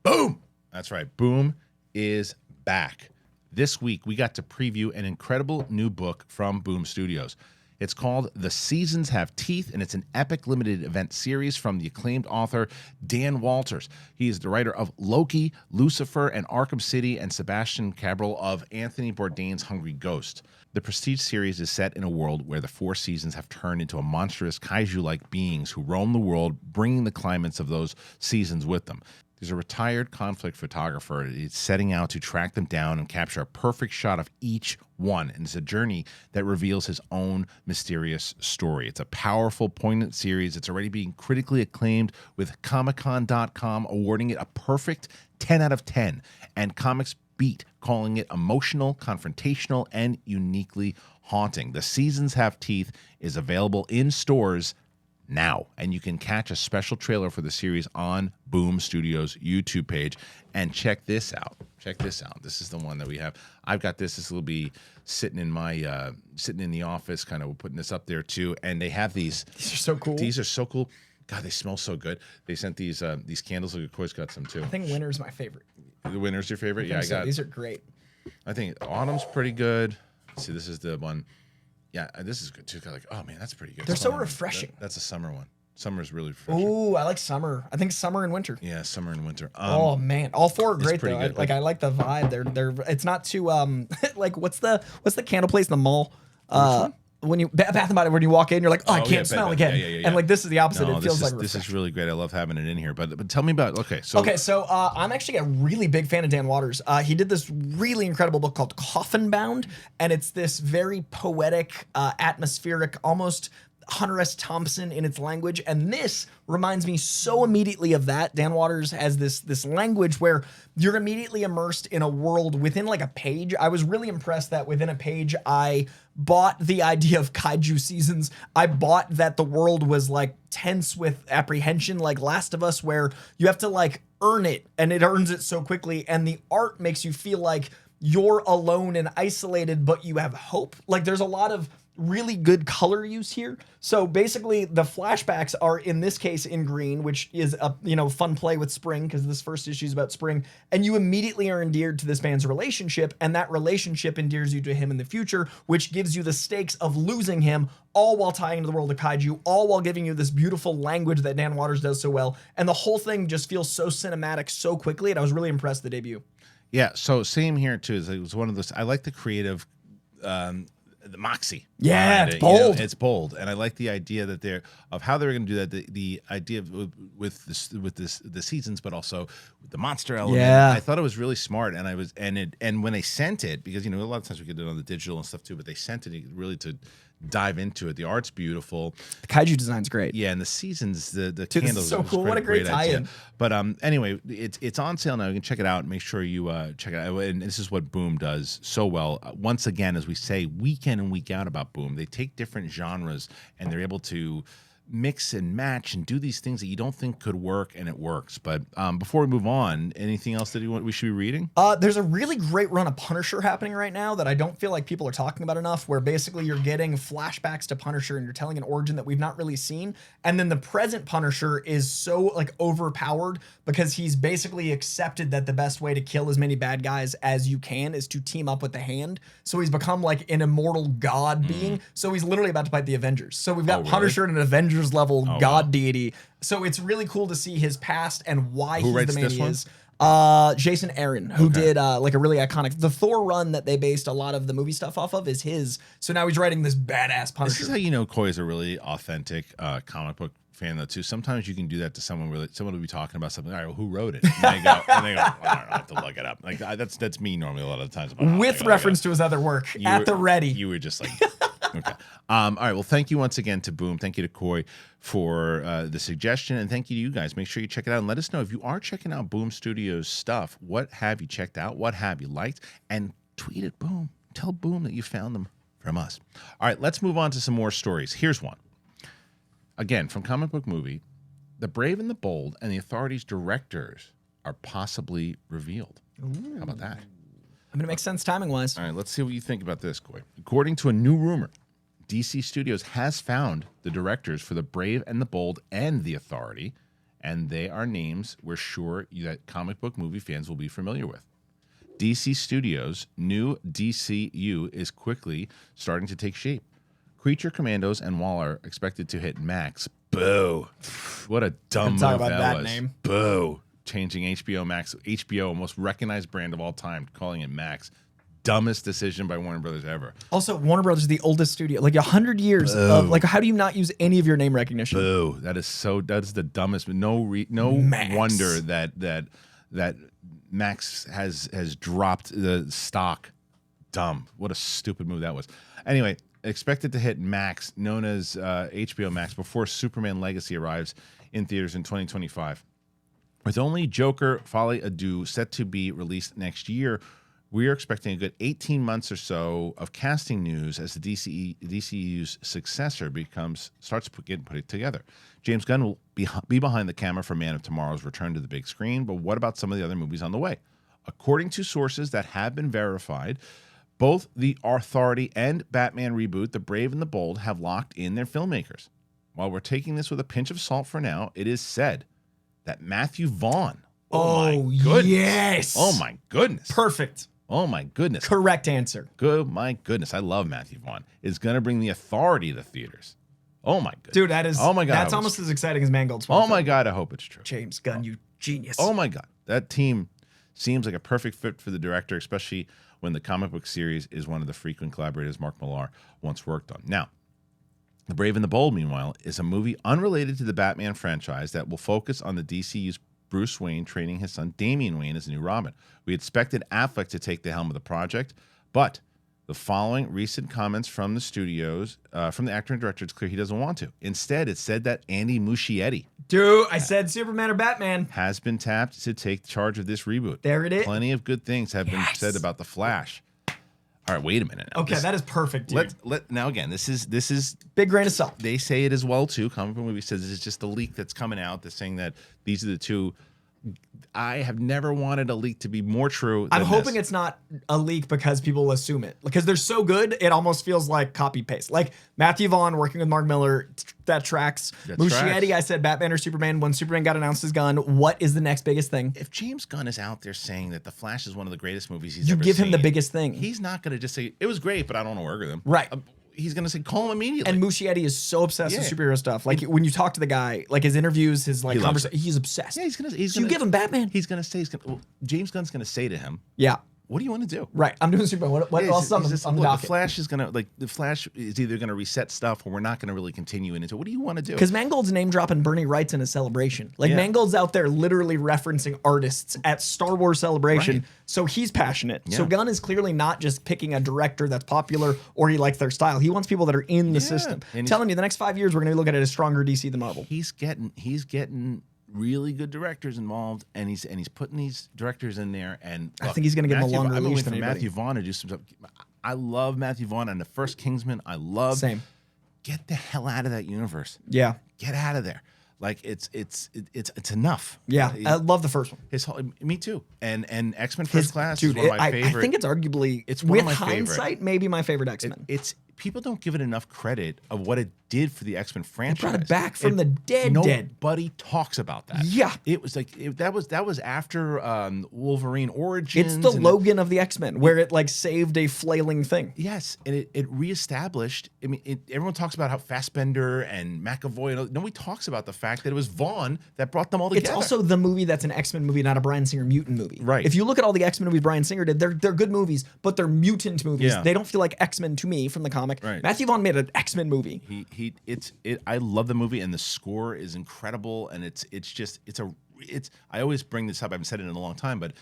A: Boom! That's right. Boom is back. This week, we got to preview an incredible new book from Boom Studios. It's called The Seasons Have Teeth, and it's an epic limited event series from the acclaimed author Dan Walters. He is the writer of Loki, Lucifer, and Arkham City, and Sebastian Cabral of Anthony Bourdain's Hungry Ghost. The Prestige series is set in a world where the 4 seasons have turned into a monstrous kaiju-like beings who roam the world, bringing the climates of those seasons with them. There's a retired conflict photographer. It's setting out to track them down and capture a perfect shot of each one. And it's a journey that reveals his own mysterious story. It's a powerful, poignant series. It's already being critically acclaimed, with Comic-Con.com awarding it a perfect 10 out of 10. And Comics Beat calling it emotional, confrontational, and uniquely haunting. The Seasons Have Teeth is available in stores now, and you can catch a special trailer for the series on Boom Studios YouTube page. And check this out. Check this out. This is the one that we have. I've got this. This will be sitting in my sitting in the office, kind of putting this up there too. And they have these.
B: These are so cool.
A: These are so cool. God, they smell so good. They sent these candles. Look, of course, got some too.
B: I think Winter's my favorite.
A: The Winter's your favorite? Yeah, I got.
B: These are great.
A: I think Autumn's pretty good. Let's see, this is the one. Yeah, this is good too. Like, oh man, that's pretty good.
B: They're so refreshing.
A: That's a summer one. Summer's really refreshing.
B: Ooh, I like summer. I think summer and winter.
A: Yeah, summer and winter.
B: Oh man, all 4 are great though. I like the vibe. They're. It's not too like what's the candle place in the mall? When you Bath and Body, when you walk in, you're like, oh, I can't smell again. Yeah. And like this is the opposite.
A: No,
B: it feels like
A: this is really great. I love having it in here. But tell me about So
B: I'm actually a really big fan of Dan Walters. He did this really incredible book called Coffin Bound, and it's this very poetic, atmospheric, almost Hunter S. Thompson in its language, and this reminds me so immediately of that. Dan Walters has this language where you're immediately immersed in a world within like a page. I was really impressed that within a page I bought the idea of kaiju seasons. I bought that the world was like tense with apprehension, like Last of Us, where you have to like earn it, and it earns it so quickly, and the art makes you feel like you're alone and isolated, but you have hope. Like there's a lot of really good color use here. So basically the flashbacks are in this case in green, which is a fun play with spring, because this first issue is about spring, and you immediately are endeared to this man's relationship, and that relationship endears you to him in the future, which gives you the stakes of losing him, all while tying into the world of kaiju, all while giving you this beautiful language that Dan Walters does so well, and the whole thing just feels so cinematic so quickly, and I was really impressed with the debut.
A: Yeah, so same here too. It was one of those. I like the creative the moxie.
B: Yeah, it's bold.
A: You know, it's bold, and I like the idea that of how they're going to do that. The idea of, with the seasons, but also with the monster element.
B: Yeah,
A: I thought it was really smart, and when they sent it, because you know a lot of times we could do it on the digital and stuff too, but they sent it really to dive into it. The art's beautiful. The
B: kaiju design's great.
A: Yeah, and the seasons, the
B: Dude,
A: candles.
B: This is so cool. What a great tie-in.
A: But anyway, it's on sale now. You can check it out. Make sure you check it out. And this is what Boom does so well. Once again, as we say week in and week out about Boom, they take different genres and they're able to mix and match and do these things that you don't think could work, and it works. But before we move on, anything else that we should be reading?
B: There's a really great run of Punisher happening right now that I don't feel like people are talking about enough, where basically you're getting flashbacks to Punisher and you're telling an origin that we've not really seen, and then the present Punisher is so like overpowered because he's basically accepted that the best way to kill as many bad guys as you can is to team up with the Hand. So he's become like an immortal god being. So he's literally about to fight the Avengers. So we've got Punisher and an Avengers level god deity. So it's really cool to see his past and why he's the man he is. Jason Aaron, who did like a really iconic, the Thor run that they based a lot of the movie stuff off of is his. So now he's writing this badass Punisher.
A: This is how you know Coy is a really authentic comic book fan though too. Sometimes you can do that to someone where someone will be talking about something. All right, well, who wrote it? And they go, I don't know, I have to look it up. Like that's me normally a lot of the times.
B: With reference to his other work the ready.
A: You were just like, okay. All right. Well, thank you once again to Boom. Thank you to Coy for the suggestion, and thank you to you guys. Make sure you check it out and let us know if you are checking out Boom Studios stuff. What have you checked out? What have you liked? And tweet at Boom. Tell Boom that you found them from us. All right. Let's move on to some more stories. Here's one. Again, from Comic Book Movie, The Brave and the Bold and the Authority's directors are possibly revealed. Ooh. How about that?
B: I mean, it makes sense timing-wise.
A: All right, let's see what you think about this, Coy. According to a new rumor, DC Studios has found the directors for The Brave and the Bold and The Authority, and they are names we're sure that Comic Book Movie fans will be familiar with. DC Studios' new DCU is quickly starting to take shape. Creature Commandos and Waller expected to hit Max. Boo. What a dumb move
B: talk about
A: that was.
B: Name.
A: Boo. Changing HBO Max, HBO, most recognized brand of all time, calling it Max. Dumbest decision by Warner Brothers ever.
B: Also, Warner Brothers is the oldest studio. Like 100 years of like, how do you not use any of your name recognition?
A: Boo. That is the dumbest. No wonder that Max has dropped the stock. Dumb. What a stupid move that was. Anyway, expected to hit Max, known as HBO Max, before Superman Legacy arrives in theaters in 2025. With only Joker Folie à Deux set to be released next year, we are expecting a good 18 months or so of casting news as the DCU's successor starts getting put together. James Gunn will be behind the camera for Man of Tomorrow's return to the big screen, but what about some of the other movies on the way? According to sources that have been verified, both the Authority and Batman reboot, The Brave and the Bold, have locked in their filmmakers. While we're taking this with a pinch of salt for now, it is said that Matthew Vaughn.
B: Oh my goodness. Yes.
A: Oh my goodness.
B: Perfect.
A: Oh my goodness.
B: Correct answer.
A: Good. My goodness. I love Matthew Vaughn. Is going to bring The Authority to theaters. Oh my goodness.
B: Dude, that is.
A: Oh my God.
B: That's almost as exciting as Mangold's.
A: Oh my God. I hope it's true.
B: James Gunn, you genius.
A: Oh my God. That team seems like a perfect fit for the director, especially when the comic book series is one of the frequent collaborators Mark Millar once worked on. Now, The Brave and the Bold, meanwhile, is a movie unrelated to the Batman franchise that will focus on the DCU's Bruce Wayne training his son Damian Wayne as a new Robin. We expected Affleck to take the helm of the project, but the following recent comments from the studios, from the actor and director, it's clear he doesn't want to. Instead, it's said that Andy Muschietti,
B: dude, I said Superman or Batman,
A: has been tapped to take charge of this reboot.
B: There it is.
A: Plenty of good things have been said about The Flash. All right, wait a minute. Now.
B: Okay, that is perfect, dude.
A: Now again, this is
B: big grain of salt.
A: They say it as well too. Comic Book Movie says this is just a leak that's coming out. That's saying that these are the two. I have never wanted a leak to be more true.
B: I'm hoping it's not a leak because people will assume it. Because they're so good, it almost feels like copy paste. Like Matthew Vaughn working with Mark Millar, that tracks. Muschietti, I said Batman or Superman. When Superman got announced as Gunn, what is the next biggest thing?
A: If James Gunn is out there saying that The Flash is one of the greatest movies he's ever seen,
B: you give him the biggest thing.
A: He's not going to just say it was great, but I don't want to work with him.
B: Right.
A: He's going to say call him immediately.
B: And Muschietti is so obsessed with superhero stuff. Like when you talk to the guy, like his interviews, his like conversation, he's obsessed.
A: Yeah, he's gonna.
B: You give him Batman.
A: He's gonna say. James Gunn's gonna say to him.
B: Yeah.
A: what do you want to do?
B: Right. I'm doing Superman. What else on the docket?
A: The Flash is gonna the Flash is either gonna reset stuff or we're not gonna really continue into. What do you want to do?
B: Because Mangold's name dropping Bernie Wright's in a celebration. Like Mangold's out there literally referencing artists at Star Wars Celebration. Right. So he's passionate. Yeah. So Gunn is clearly not just picking a director that's popular or he likes their style. He wants people that are in the system. And telling you the next 5 years we're gonna be looking at a stronger DC than Marvel.
A: He's getting really good directors involved, and he's putting these directors in there. And look,
B: I think he's going to give him a longer leash than anybody.
A: Matthew Vaughn to do some stuff. I love Matthew Vaughn and the first Kingsman. I love.
B: Same.
A: Get the hell out of that universe.
B: Yeah.
A: Get out of there. Like it's enough.
B: Yeah, I love the first one.
A: Me too. And X-Men First Class is one of my favorite.
B: I think it's arguably
A: one
B: with
A: of my
B: hindsight
A: favorite.
B: Maybe my favorite X-Men.
A: It's people don't give it enough credit of what it did for the X-Men franchise.
B: It brought it back from the dead.
A: Nobody talks about that.
B: Yeah,
A: it was like that was after Wolverine Origins.
B: It's the Logan of the X-Men, where it like saved a flailing thing.
A: Yes, and it reestablished. I mean, everyone talks about how Fassbender and McAvoy. Nobody talks about the fact that it was Vaughn that brought them all together.
B: It's also the movie that's an X-Men movie, not a Bryan Singer mutant movie.
A: Right.
B: If you look at all the X-Men movies Bryan Singer did, they're good movies, but they're mutant movies.
A: Yeah.
B: They don't feel like X-Men to me from the comic.
A: Right.
B: Matthew Vaughn made an X-Men movie.
A: I love the movie, and the score is incredible, and I always bring this up. I haven't said it in a long time, but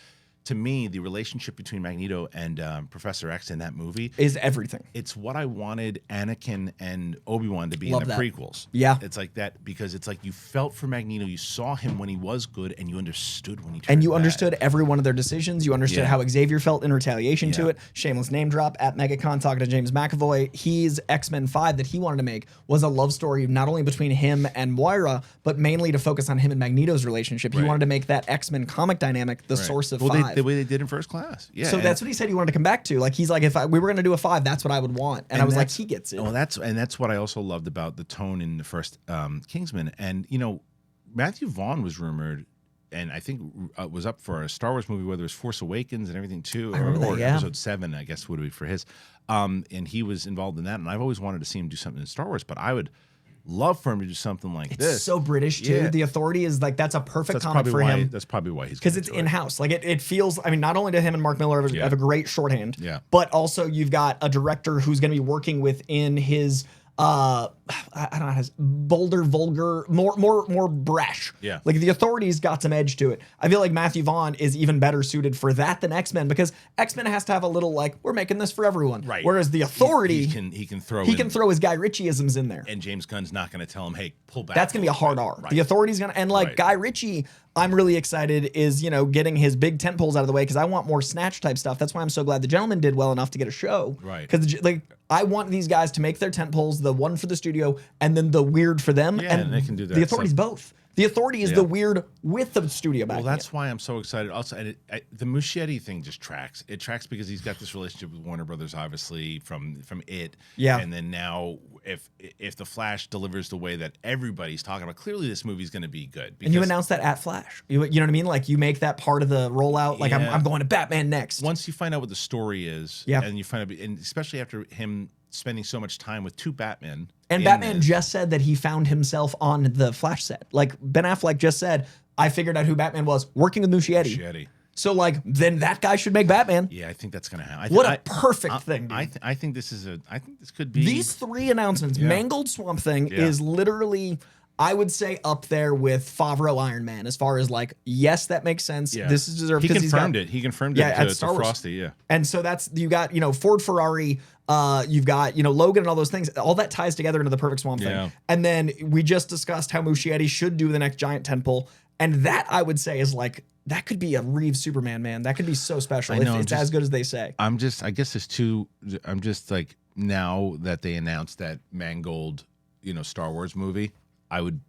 A: to me, the relationship between Magneto and Professor X in that movie
B: is everything.
A: It's what I wanted Anakin and Obi-Wan to be in the prequels.
B: Yeah.
A: It's like that because it's like you felt for Magneto, you saw him when he was good, and you understood when he turned
B: And you
A: bad.
B: Understood every one of their decisions. You understood how Xavier felt in retaliation to it. Shameless name drop at MegaCon talking to James McAvoy. His X-Men 5 that he wanted to make was a love story not only between him and Moira, but mainly to focus on him and Magneto's relationship. He wanted to make that X-Men comic dynamic the source of 5.
A: The way they did in First Class. Yeah.
B: So that's what he said he wanted to come back to. Like he's like, if we were going to do a 5, that's what I would want. And I was like, he gets it.
A: Well, that's what I also loved about the tone in the first Kingsman. And Matthew Vaughn was rumored, and I think was up for a Star Wars movie, whether it was Force Awakens and everything too, or Episode 7, I guess would be for his. And he was involved in that. And I've always wanted to see him do something in Star Wars, but I would love for him to do something like this.
B: It's so British too. Yeah. The Authority is like that's a perfect comic for him.
A: That's probably why he's
B: because it's in house. Like it feels. I mean, not only do him and Mark Miller have a great shorthand, but also you've got a director who's going to be working within his. I don't know, has bolder, vulgar, more brash.
A: Yeah.
B: Like the Authority's got some edge to it. I feel like Matthew Vaughn is even better suited for that than X-Men because X-Men has to have a little like, we're making this for everyone.
A: Right.
B: Whereas the Authority,
A: he can throw
B: his Guy Ritchie-isms in there.
A: And James Gunn's not going to tell him, hey, pull back.
B: That's going to be a hard R. Right. The Authority's going to, and like Guy Ritchie, I'm really excited is, getting his big tent poles out of the way because I want more Snatch type stuff. That's why I'm so glad The Gentleman did well enough to get a show.
A: Right.
B: Because I want these guys to make their tent poles, the one for the studio and then the weird for them.
A: Yeah, and they can do that.
B: The Authority's both. The Authority is the weird with the studio back.
A: Well, that's why I'm so excited. Also, the Muschietti thing just tracks. It tracks because he's got this relationship with Warner Brothers, obviously from It.
B: Yeah.
A: And then now, if the Flash delivers the way that everybody's talking about, clearly this movie's going to be good.
B: And you announce that at Flash. You know what I mean? Like you make that part of the rollout. Like I'm going to Batman next.
A: Once you find out what the story is, and you find out, and especially after him spending so much time with two Batmen.
B: And Batman just said that he found himself on the Flash set. Like Ben Affleck just said, I figured out who Batman was working with Muschietti. So like, then that guy should make Batman.
A: Yeah, I think that's going to happen.
B: What a perfect thing, dude.
A: I think this could be.
B: These 3 announcements, Mangold Swamp Thing is literally, I would say, up there with Favreau Iron Man as far as like, yes, that makes sense.
A: Yeah.
B: This is deserved.
A: He confirmed it. He confirmed it to Frosty. Yeah.
B: And so that's, you got, Ford Ferrari, you've got, Logan and all those things. All that ties together into the perfect Swamp Thing. And then we just discussed how Muschietti should do the next giant tentpole. And that I would say is like, that could be a Reeves Superman, man. That could be so special if it's as good as they say.
A: I'm just like, now that they announced that Mangold, Star Wars movie, I would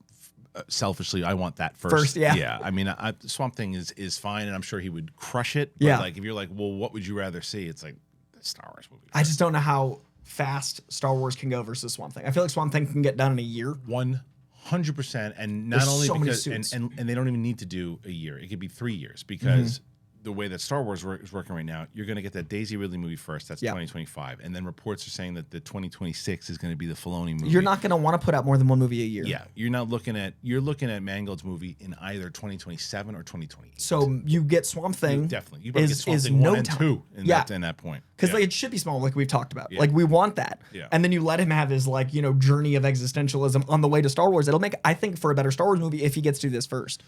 A: selfishly, I want that first. Yeah. I mean, Swamp Thing is fine, and I'm sure he would crush it. But like, if you're like, well, what would you rather see? It's like the Star Wars movie.
B: I just don't know how fast Star Wars can go versus Swamp Thing. I feel like Swamp Thing can get done in a year.
A: 100%, and not only because and they don't even need to do a year. It could be 3 years because the way that Star Wars is working right now, you're going to get that Daisy Ridley movie first. That's 2025, and then reports are saying that the 2026 is going to be the Filoni movie.
B: You're not going to want to put out more than one movie a year.
A: Yeah, you're looking at Mangold's movie in either 2027 or 2028.
B: So you get Swamp Thing.
A: You better get Swamp Thing 1 and 2 in that point.
B: Because like it should be small, like we've talked about. Like we want that. Yeah. And then you let him have his like journey of existentialism on the way to Star Wars. It'll make, I think, for a better Star Wars movie if he gets to do this first.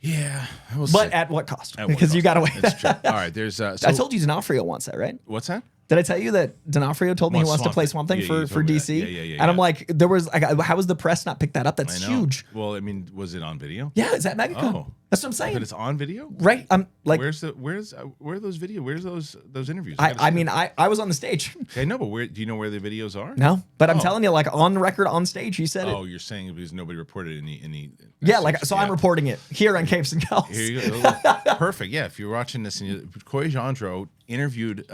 A: Yeah,
B: but see. At what cost? Because you got to wait.
A: That's true. All right, there's. I
B: told you D'Onofrio wants that, right?
A: What's that?
B: Did I tell you that D'Onofrio told me he wants to play Swamp Thing for DC?
A: Yeah.
B: And I'm like, how was the press not pick that up? That's huge.
A: Well, I mean, was it on video?
B: Yeah, it's at MegaCon. Oh. That's what I'm saying.
A: But it's on video,
B: right? I'm like,
A: where are those videos? Where's those interviews?
B: I was on the stage.
A: I know, but do you know where the videos are?
B: No, but I'm telling you, like on record, on stage, he said it.
A: Oh, you're saying it because nobody reported any.
B: Yeah, I'm reporting it here on Capes and Cowls.
A: Here you go. Perfect. Yeah, if you're watching this, and Coy Jandreau interviewed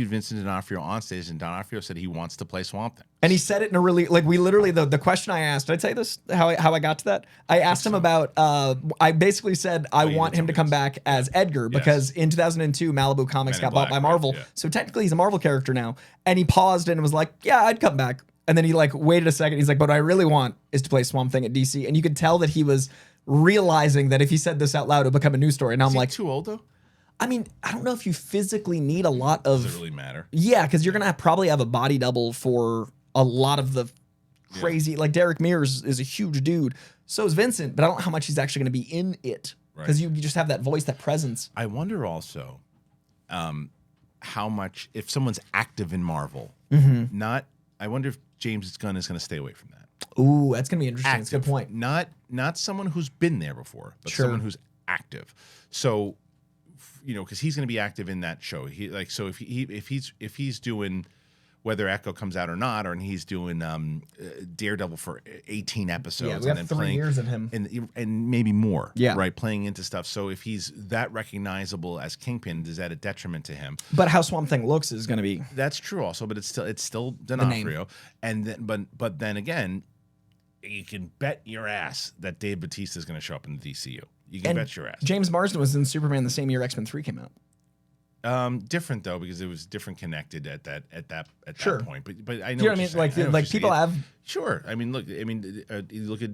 A: Vincent D'Onofrio on stage, and D'Onofrio said he wants to play Swamp Thing.
B: And he said it in a really, like, we literally, the question I asked, did I tell you this, how I got to that? I asked him about, I basically said, I want him to come back as Edgar, because in 2002, Malibu Comics got bought by Marvel. Right? Yeah. So technically he's a Marvel character now. And he paused and was like, yeah, I'd come back. And then he like waited a second. He's like, but what I really want is to play Swamp Thing at DC. And you could tell that he was realizing that if he said this out loud, it would become a news story. And I'm like,
A: too old though?
B: I mean, I don't know if you physically need a lot of.
A: Does it really matter?
B: Yeah, because you're gonna probably have a body double for a lot of the crazy. Like Derek Mears is a huge dude. So is Vincent, but I don't know how much he's actually gonna be in it because you just have that voice, that presence.
A: I wonder also, how much if someone's active in Marvel. I wonder if James Gunn is gonna stay away from that.
B: Ooh, that's gonna be interesting. Active. That's a good point.
A: Not someone who's been there before, but someone who's active. So. Because he's going to be active in that show. If he's doing whether Echo comes out or not, and he's doing Daredevil for 18 episodes,
B: we have
A: and then
B: 3 years in him,
A: and maybe more, right, playing into stuff. So if he's that recognizable as Kingpin, is that a detriment to him?
B: But how Swamp Thing looks is going to be
A: that's true also, but it's still D'Onofrio, and then but then again, you can bet your ass that Dave Bautista is going to show up in the DCU. You can bet your ass.
B: James Marsden was in Superman the same year X-Men 3 came out.
A: Different though, because it was different connected at that point. But I know.
B: Do you know what I mean? Like people have.
A: Sure. I mean, look. You look at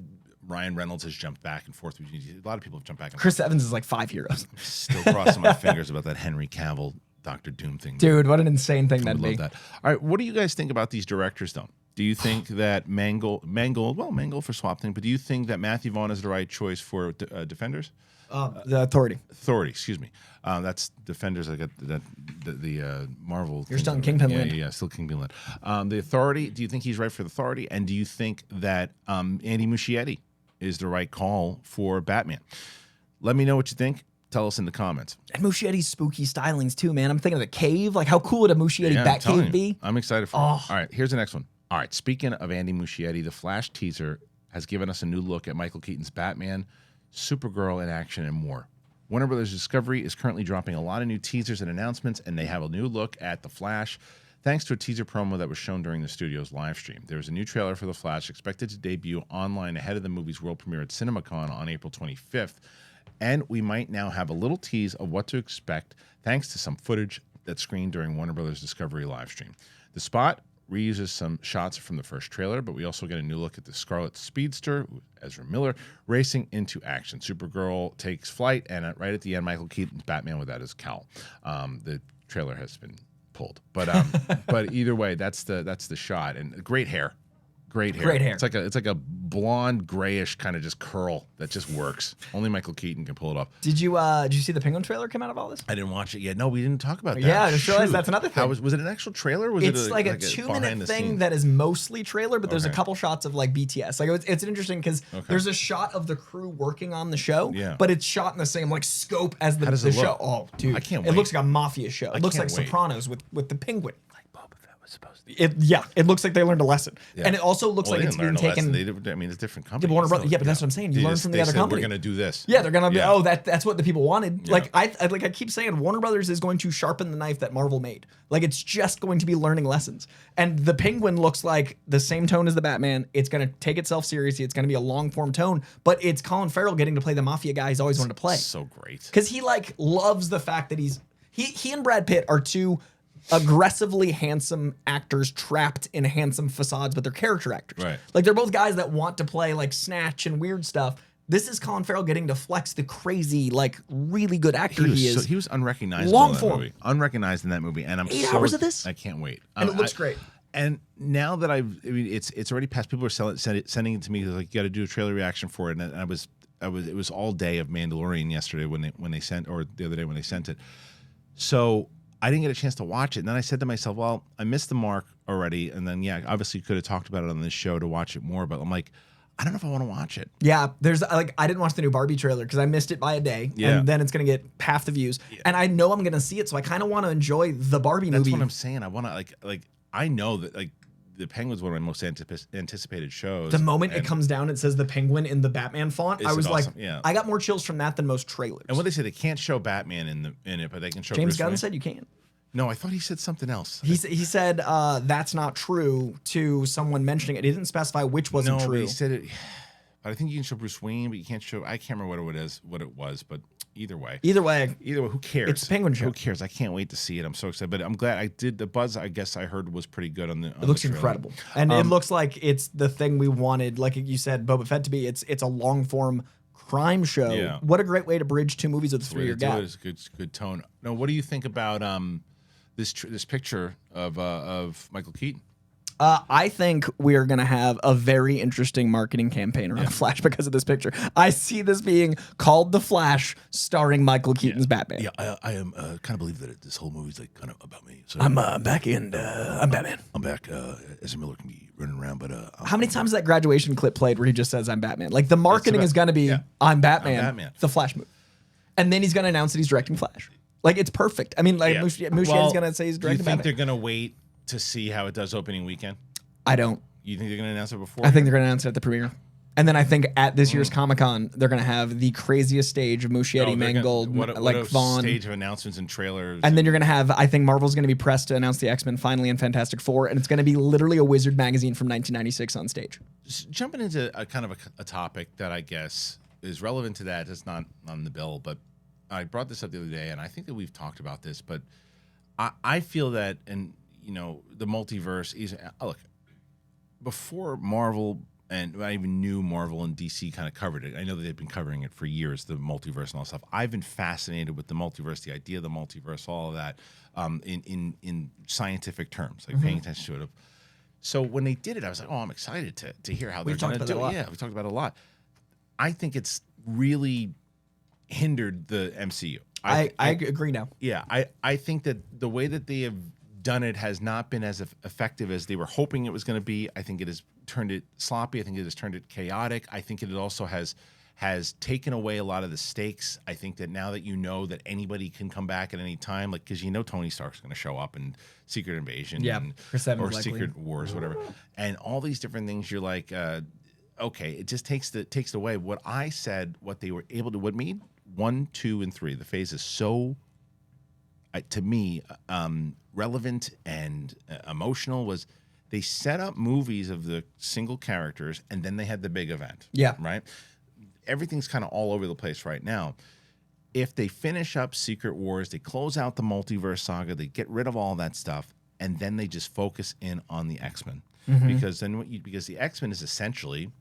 A: Ryan Reynolds has jumped back and forth. A lot of people have jumped back. And
B: Chris Evans is like 5 heroes.
A: I'm still crossing my fingers about that Henry Cavill Dr. Doom thing.
B: Dude, what an insane thing that'd be.
A: That. All right, what do you guys think about these directors though? Do you think that Mangold for Swamp Thing, but do you think that Matthew Vaughn is the right choice for Defenders?
B: The Authority,
A: excuse me. That's Defenders. I got the Marvel.
B: You're still in Kingpin land.
A: Yeah, still Kingpin land. The Authority, do you think he's right for the Authority? And do you think that Andy Muschietti is the right call for Batman? Let me know what you think. Tell us in the comments.
B: And Muschietti's spooky stylings too, man. I'm thinking of the cave. Like, how cool would a Muschietti Batcave be?
A: I'm excited for it. All right, here's the next one. All right, speaking of Andy Muschietti, the Flash teaser has given us a new look at Michael Keaton's Batman, Supergirl in action, and more. Warner Brothers Discovery is currently dropping a lot of new teasers and announcements, and they have a new look at The Flash, thanks to a teaser promo that was shown during the studio's live stream. There is a new trailer for The Flash expected to debut online ahead of the movie's world premiere at CinemaCon on April 25th, and we might now have a little tease of what to expect thanks to some footage that's screened during Warner Brothers Discovery live stream. The spot reuses some shots from the first trailer, but we also get a new look at the Scarlet Speedster, Ezra Miller, racing into action. Supergirl takes flight, and right at the end, Michael Keaton's Batman without his cowl. The trailer has been pulled, but either way, that's the shot, and great hair. Great hair. It's like a blonde, grayish kind of just curl that just works. Only Michael Keaton can pull it off.
B: Did you see the Penguin trailer come out of all this?
A: I didn't watch it yet. No, we didn't talk about that.
B: Yeah, I just realized that's another thing.
A: Was it an actual trailer?
B: It's like a 2-minute thing that is mostly trailer, but there's a couple shots of like BTS. Like it's interesting because there's a shot of the crew working on the show, but it's shot in the same like scope as the show. Oh, dude,
A: I can't wait.
B: It looks like a mafia show. It looks like Sopranos with the Penguin.
A: Like Boba Fett was supposed to.
B: It looks like they learned a lesson, and it also looks like it's being taken.
A: I mean, it's different company.
B: But that's what I'm saying. You learn from the other company.
A: We're gonna do this.
B: Yeah, they're gonna be. Oh, that's what the people wanted. Yeah. I keep saying, Warner Brothers is going to sharpen the knife that Marvel made. Like, it's just going to be learning lessons. And the Penguin looks like the same tone as the Batman. It's gonna take itself seriously. It's gonna be a long form tone. But it's Colin Farrell getting to play the mafia guy he's always wanted to play.
A: So great.
B: Because he loves the fact that he and Brad Pitt are two aggressively handsome actors trapped in handsome facades, but they're character actors.
A: Right.
B: Like, they're both guys that want to play like Snatch and weird stuff. This is Colin Farrell getting to flex the crazy, like, really good actor he is.
A: He was unrecognizable
B: long form.
A: Movie. Unrecognized in that movie. And I'm
B: 8 hours of this?
A: I can't wait.
B: And it looks great.
A: And now that it's already passed. People are sending it to me. Like, you got to do a trailer reaction for it. And it was all day of Mandalorian yesterday when they sent, or the other day when they sent it. So I didn't get a chance to watch it. And then I said to myself, well, I missed the mark already. And then, obviously could have talked about it on this show to watch it more. But I'm like, I don't know if I want to watch it.
B: Yeah, I didn't watch the new Barbie trailer because I missed it by a day. Yeah. And then it's going to get half the views. Yeah. And I know I'm going to see it. So I kind of want to enjoy the Barbie movie.
A: That's what I'm saying. I want to, I know that, the Penguin's one of my most anticipated shows.
B: The moment it comes down, it says the Penguin in the Batman font. I was
A: awesome?
B: I got more chills from that than most trailers.
A: And what they say, they can't show Batman in it, but they can show
B: James
A: Bruce
B: Gunn
A: Wayne.
B: said you can.
A: No, I thought he said something else.
B: He said that's not true to someone mentioning it. He didn't specify which wasn't true.
A: No, he said it. But I think you can show Bruce Wayne, but you can't show. I can't remember what it was, but either way, who cares?
B: It's a Penguin show.
A: Who cares? I can't wait to see it. I'm so excited. But I'm glad I did. The buzz, I guess I heard, was pretty good on the.
B: It looks incredible, and it looks like it's the thing we wanted. Like you said, Boba Fett to be. It's a long form crime show. Yeah. What a great way to bridge two movies with a 3-year gap.
A: It's good tone. Now, what do you think about this picture of Michael Keaton?
B: I think we are going to have a very interesting marketing campaign around The Flash because of this picture. I see this being called The Flash, starring Michael Keaton's Batman.
A: Yeah, I am kind of believe that this whole movie's like kind of about me. So
B: I'm back in. I'm Batman.
A: I'm back. Ezra Miller can be running around, but
B: how many times that graduation clip played where he just says I'm Batman? Like, the marketing is going to be I'm Batman, the Flash movie, and then he's going to announce that he's directing Flash. Like, it's perfect. I mean, like Muschietti's going to say he's directing Batman.
A: Do you think they're going to wait to see how it does opening weekend?
B: I don't.
A: You think they're going to announce it before?
B: I think they're going to announce it at the premiere. And then I think at this year's Comic-Con, they're going to have the craziest stage of Muschietti, Mangold, Vaughn.
A: Stage of announcements and trailers.
B: And then you're going to have, I think Marvel's going to be pressed to announce the X-Men finally and Fantastic Four, and it's going to be literally a Wizard magazine from 1996 on stage.
A: Just jumping into a kind of a topic that I guess is relevant to that. It's not on the bill, but I brought this up the other day, and I think that we've talked about this, but I feel that, and the multiverse is, look, before Marvel, and I even knew Marvel and DC kind of covered it. I know that they've been covering it for years, the multiverse and all stuff. I've been fascinated with the multiverse, the idea of the multiverse, all of that, in scientific terms, like paying attention to it. So when they did it, I was like, oh, I'm excited to hear how they're going to do it. Yeah, we've talked about it a lot. I think it's really hindered the MCU.
B: I agree now.
A: Yeah, I think that the way that they have done it has not been as effective as they were hoping it was going to be. I think it has turned it sloppy. I think it has turned it chaotic. I think it also has taken away a lot of the stakes. I think that now that that anybody can come back at any time, like, because Tony Stark's going to show up in Secret Invasion, or Secret Wars, whatever, and all these different things. You're like, okay, it just takes away what I said. What they were able to, what made 1, 2, and 3, the phase is so, to me, relevant and emotional, was they set up movies of the single characters, and then they had the big event.
B: Yeah.
A: Right? Everything's kind of all over the place right now. If they finish up Secret Wars, they close out the multiverse saga, they get rid of all that stuff, and then they just focus in on the X-Men. Because the X-Men is essentially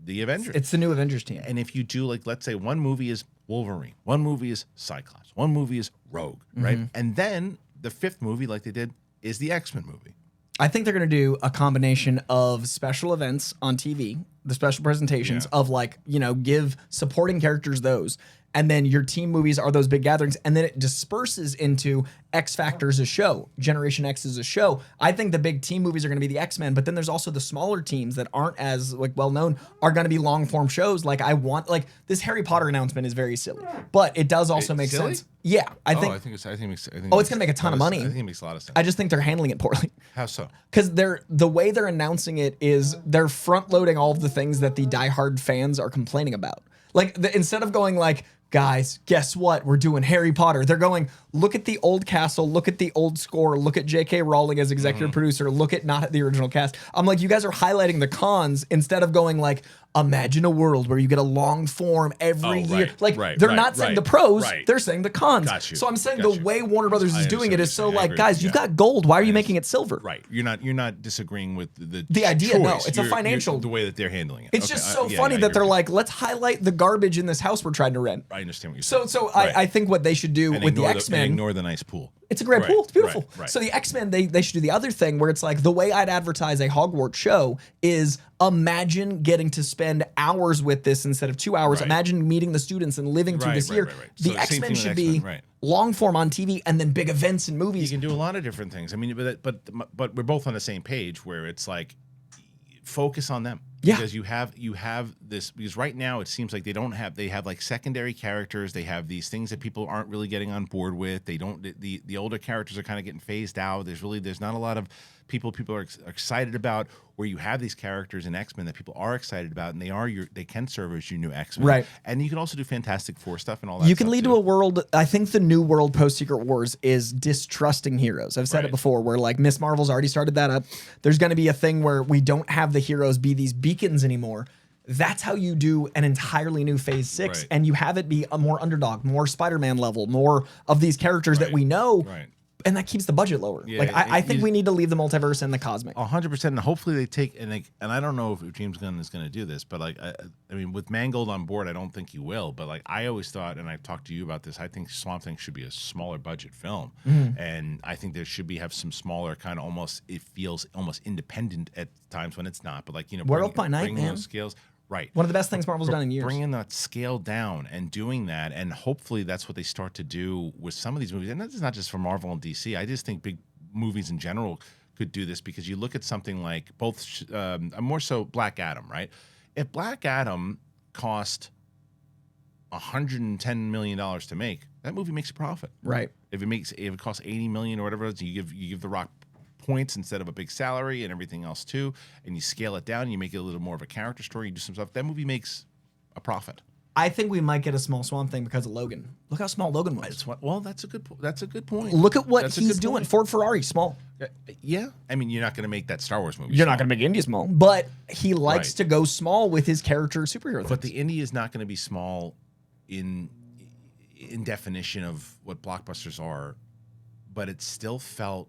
A: the Avengers.
B: It's the new Avengers team.
A: And if you do, like, let's say one movie is Wolverine, one movie is Cyclops, one movie is Rogue, right? And then the 5th movie, like they did, is the X-Men movie.
B: I think they're going to do a combination of special events on TV, the special presentations of, like, give supporting characters those, and then your team movies are those big gatherings, and then it disperses into X Factor as a show, Generation X as a show. I think the big team movies are going to be the X-Men, but then there's also the smaller teams that aren't as like well known are going to be long form shows. Like I want like this Harry Potter announcement is very silly, but it does also make sense. Yeah, I think it's going to make a ton of money.
A: I think it makes a lot of sense.
B: I just think they're handling it poorly.
A: How so?
B: Because the way they're announcing it is they're front loading all of the things that the diehard fans are complaining about. Like instead of going like, guys, guess what? We're doing Harry Potter. They're going, look at the old castle, look at the old score, look at J.K. Rowling as executive producer, look at not the original cast. I'm like, you guys are highlighting the cons instead of going like, imagine a world where you get a long form every year. Like they're not saying the pros, they're saying the cons. So I'm saying the way Warner Brothers is doing it is so like, guys, you've got gold. Why are you making it silver?
A: Right. You're not disagreeing with the
B: idea.
A: Choice.
B: No, it's a financial.
A: The way that they're handling it.
B: It's just so funny that they're like, let's highlight the garbage in this house we're trying to rent.
A: I understand what you're saying.
B: So I think what they should do with the X-Men.
A: Ignore the nice pool.
B: It's a great pool. It's beautiful. So the X-Men, they should do the other thing where it's like the way I'd advertise a Hogwarts show is imagine getting to spend hours with this instead of 2 hours. Imagine meeting the students and living through this year. The X-Men should be long form on TV and then big events and movies.
A: You can do a lot of different things. I mean, but we're both on the same page where it's like focus on them.
B: Yeah.
A: Because you have this, because right now it seems like they have like secondary characters. They have these things that people aren't really getting on board with. They don't, the older characters are kind of getting phased out. There's not a lot of people are excited about, where you have these characters in X-Men that people are excited about, and they can serve as your new X-Men.
B: Right.
A: And you can also do Fantastic Four stuff and all that.
B: You can lead to a world, I think the new world post Secret Wars is distrusting heroes. I've said it before, where like Miss Marvel's already started that up. There's going to be a thing where we don't have the heroes be these beacons anymore. That's how you do an entirely new Phase 6, and you have it be a more underdog, more Spider-Man level, more of these characters that we know. And that keeps the budget lower. Yeah, like I think we need to leave the multiverse and the cosmic.
A: 100%. And hopefully they take and I don't know if James Gunn is going to do this, but like I mean, with Mangold on board, I don't think he will. But like I always thought, and I've talked to you about this, I think Swamp Thing should be a smaller budget film, and I think there should have some smaller kind of almost. It feels almost independent at times when it's not. But like
B: Werewolf by Night, man.
A: Those scales. Right.
B: One of the best things Marvel's done in years.
A: Bringing that scale down and doing that, and hopefully that's what they start to do with some of these movies. And that's not just for Marvel and DC. I just think big movies in general could do this, because you look at something like more so Black Adam, right? If Black Adam cost $110 million to make, that movie makes a profit.
B: Right.
A: If it costs $80 million or whatever, you give The Rock points instead of a big salary and everything else too, and you scale it down and you make it a little more of a character story, you do some stuff, that movie makes a profit.
B: I think we might get a small Swamp Thing because of Logan. Look how small Logan was.
A: Well, that's a good point.
B: Look at what he's doing. Ford Ferrari, small.
A: Yeah. I mean, you're not going to make that Star Wars movie
B: You're not going to make Indy small, but he likes to go small with his character superhero things.
A: But the Indy is not going to be small in definition of what blockbusters are, but it still felt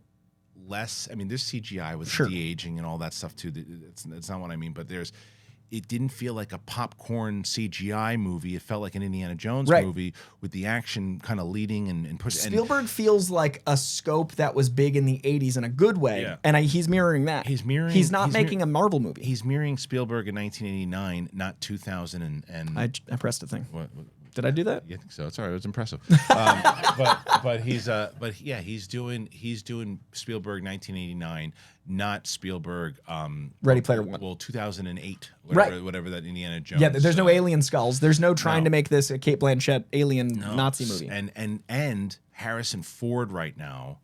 A: less. I mean, there's CGI with de-aging and all that stuff too. It's not what I mean, but it didn't feel like a popcorn CGI movie. It felt like an Indiana Jones movie with the action kind of leading and pushing.
B: Spielberg feels like a scope that was big in the 80s in a good way, and he's mirroring that. He's not making a Marvel movie.
A: He's mirroring Spielberg in 1989, not 2000. And
B: I pressed a thing. What? Did I do that?
A: Yeah, I think so. It's all right. It was impressive. But he's doing Spielberg 1989, not Spielberg.
B: Ready Player One.
A: Well, 2008. Whatever that Indiana Jones.
B: Yeah, there's no alien skulls. There's no trying to make this a Cate Blanchett alien Nazi movie.
A: And Harrison Ford right now.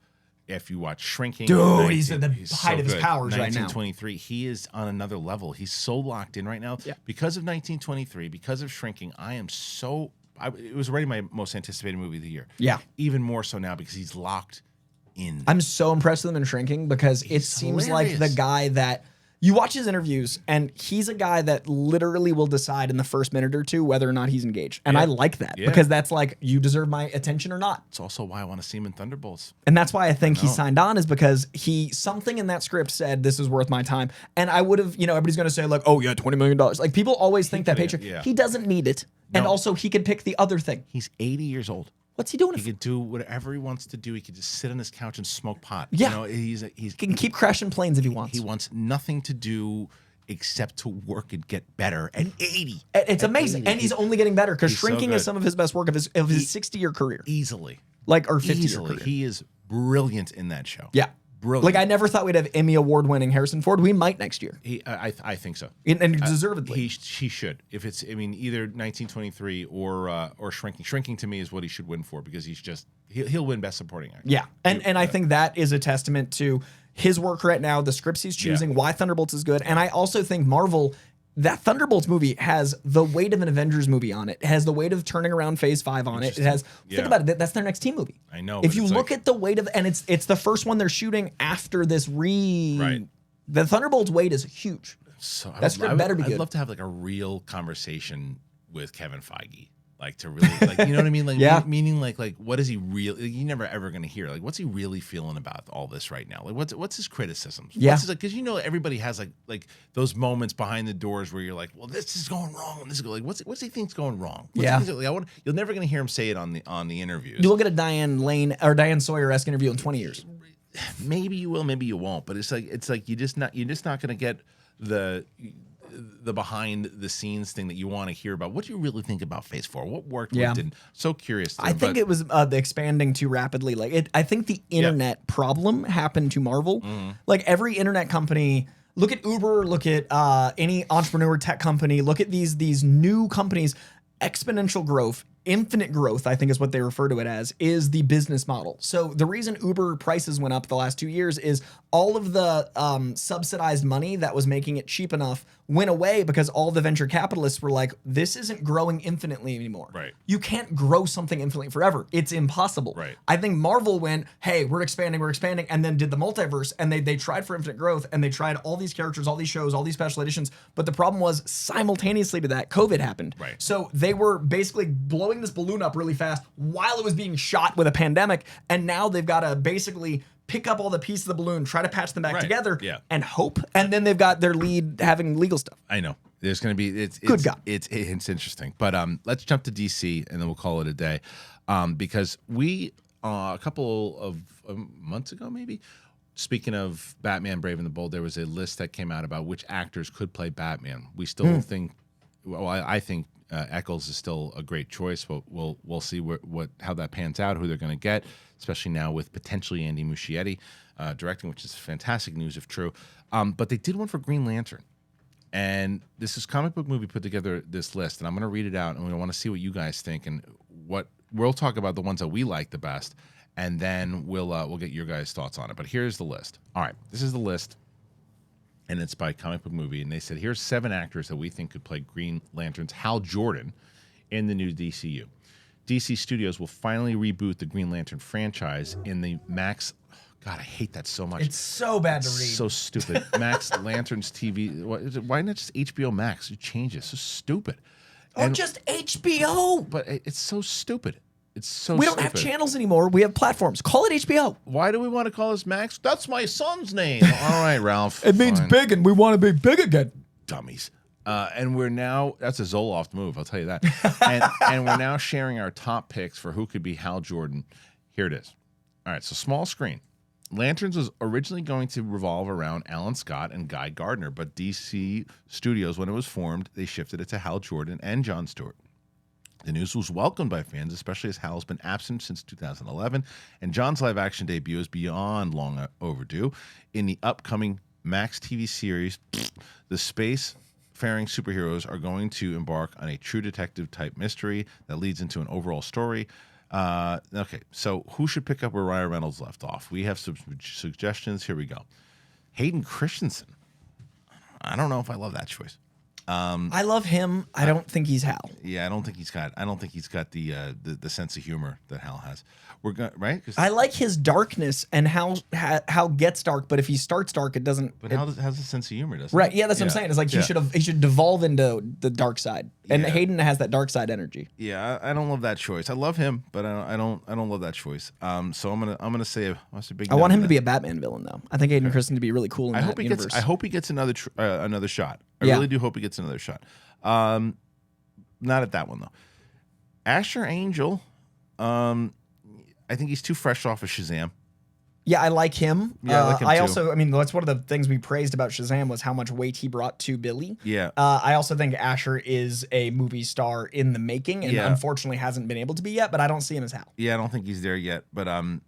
A: If you watch Shrinking,
B: dude, he's at the height of his powers right now.
A: 1923, he is on another level. He's so locked in right now because of 1923, because of Shrinking. It was already my most anticipated movie of the year.
B: Yeah,
A: even more so now because he's locked in.
B: I'm so impressed with him in Shrinking because it seems like the guy that. You watch his interviews, and he's a guy that literally will decide in the first minute or two whether or not he's engaged. And I like that because that's like, you deserve my attention or not.
A: It's also why I want to see him in Thunderbolts.
B: And that's why I think he signed on, is because something in that script said, this is worth my time. And I would have, everybody's going to say like, oh yeah, $20 million. Like people always think that paycheck. He doesn't need it. No. And also he could pick the other thing.
A: He's 80 years old.
B: What's he doing?
A: He could do whatever he wants to do. He could just sit on his couch and smoke pot.
B: Yeah, he can keep crashing planes if he wants.
A: He wants nothing to do. except to work and get better at 80.
B: It's amazing. 80. And he's only getting better because Shrinking is some of his best work of his 60-year career.
A: Easily.
B: Like, or 50-year career.
A: He is brilliant in that show.
B: Yeah.
A: Brilliant.
B: Like, I never thought we'd have Emmy Award-winning Harrison Ford. We might next year.
A: I think so.
B: And deservedly.
A: He should. If it's, either 1923 or Shrinking. Shrinking, to me, is what he should win for, because he'll win Best Supporting Actor.
B: Yeah. And I think that is a testament to his work right now, the scripts he's choosing, why Thunderbolts is good. And I also think Marvel, that Thunderbolts movie has the weight of an Avengers movie on it. It has the weight of turning around Phase 5 on it. It has, think about it, that's their next team movie.
A: I know.
B: If you look at the weight of, and it's the first one they're shooting after this
A: right.
B: The Thunderbolts weight is huge.
A: So
B: that script better be good.
A: I'd love to have like a real conversation with Kevin Feige. Like, to really, like, you know what I mean? Like, meaning like what is he really, you're never ever going to hear. Like, what's he really feeling about all this right now? Like, what's his criticisms?
B: Yeah.
A: Because, everybody has like those moments behind the doors where you're like, well, this is going wrong. And this is like, what's he think's going wrong? You're never going to hear him say it on the interviews.
B: You will get a Diane Lane or Diane Sawyer-esque interview in 20 years.
A: Maybe you will, maybe you won't. But it's like you're just not going to get the behind the scenes thing that you want to hear about. What do you really think about Phase 4? What worked? What didn't? So curious.
B: I think it was the expanding too rapidly. Like, I think the internet problem happened to Marvel. Like, every internet company, look at Uber, look at any entrepreneur tech company, look at these new companies, exponential growth. Infinite growth, I think is what they refer to it as, is the business model. So the reason Uber prices went up the last 2 years is all of the subsidized money that was making it cheap enough went away, because all the venture capitalists were like, this isn't growing infinitely anymore.
A: Right.
B: You can't grow something infinitely forever. It's impossible.
A: Right.
B: I think Marvel went, hey, we're expanding, and then did the multiverse, and they tried for infinite growth, and they tried all these characters, all these shows, all these special editions. But the problem was, simultaneously to that, COVID happened.
A: Right.
B: So they were basically blowing this balloon up really fast while it was being shot with a pandemic, and now they've got to basically pick up all the pieces of the balloon, try to patch them back together, and hope. And then they've got their lead having legal stuff.
A: I know. There's going to be it's interesting. But let's jump to DC, and then we'll call it a day, because we a couple of months ago, maybe, speaking of Batman: Brave and the Bold, there was a list that came out about which actors could play Batman. We still think, well, I think Eccles is still a great choice, but we'll see how that pans out, who they're going to get, especially now with potentially Andy Muschietti directing, which is fantastic news if true. But they did one for Green Lantern, and this is Comic Book Movie put together this list, and I'm going to read it out, and we want to see what you guys think, and we'll talk about the ones that we like the best, and then we'll get your guys' thoughts on it. But here's the list. All right, this is the list. And it's by Comic Book Movie. And they said, here's 7 actors that we think could play Green Lantern's Hal Jordon in the new DCU. DC Studios will finally reboot the Green Lantern franchise in the Max... God, I hate that so much.
B: It's so bad to read.
A: So stupid. Max Lanterns TV... Why not just HBO Max? You change it. It's so stupid.
B: Or just HBO.
A: But it's so stupid. It's so
B: We don't have channels anymore. We have platforms. Call it HBO.
A: Why do we want to call this Max? That's my son's name. All right, Ralph.
B: It means big, and we want to be big again.
A: Dummies. And we're now, that's a Zoloft move, I'll tell you that. And we're now sharing our top picks for who could be Hal Jordon. Here it is. All right, so small screen. Lanterns was originally going to revolve around Alan Scott and Guy Gardner, but DC Studios, when it was formed, they shifted it to Hal Jordon and John Stewart. The news was welcomed by fans, especially as Hal's been absent since 2011, and John's live-action debut is beyond long overdue. In the upcoming Max TV series, the space-faring superheroes are going to embark on a true detective-type mystery that leads into an overall story. Okay, so who should pick up where Ryan Reynolds left off? We have some suggestions. Here we go. Hayden Christensen. I don't know if I love that choice.
B: I love him. I don't think he's Hal.
A: Yeah, I don't think he's got the sense of humor that Hal has. We're going right.
B: I like his darkness and how gets dark, but if he starts dark, it doesn't.
A: But Hal has a sense of humor, doesn't
B: right? Yeah, that's what I'm saying. It's like he should devolve into the dark side, and Hayden has that dark side energy.
A: Yeah, I don't love that choice. I love him, but I don't love that choice. So I'm gonna say what's a big.
B: I want him to be a Batman villain though. I think Hayden Christensen to be really cool in that universe.
A: I hope he gets another shot. I really do hope he gets another shot. Not at that one though. Asher Angel, I think he's too fresh off of Shazam.
B: Yeah, I like him.
A: Yeah, I like him
B: I
A: too.
B: also, I mean, that's one of the things we praised about Shazam was how much weight he brought to Billy.
A: Yeah.
B: I also think Asher is a movie star in the making, and unfortunately hasn't been able to be yet. But I don't see him as Hal.
A: Yeah, I don't think he's there yet. But I'm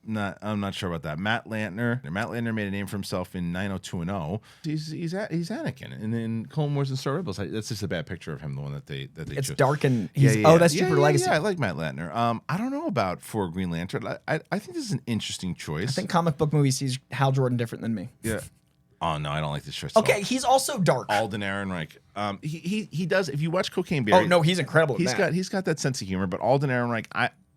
A: not sure about that. Matt Lantner made a name for himself in 90210. He's Anakin, and then Clone Wars and Star Rebels. That's just a bad picture of him, the one that they
B: It's
A: chose.
B: dark and he's that's Super Legacy.
A: Yeah, I like Matt Lantner. I don't know about for Green Lantern. I think this is an interesting choice.
B: I think Comic Book Movie sees Hal Jordon different than me.
A: Yeah. Oh no, I don't like this choice.
B: Okay, he's also dark.
A: Alden Ehrenreich. He does. If you watch Cocaine Bear,
B: oh no, he's incredible.
A: He's got that sense of humor. But Alden Ehrenreich,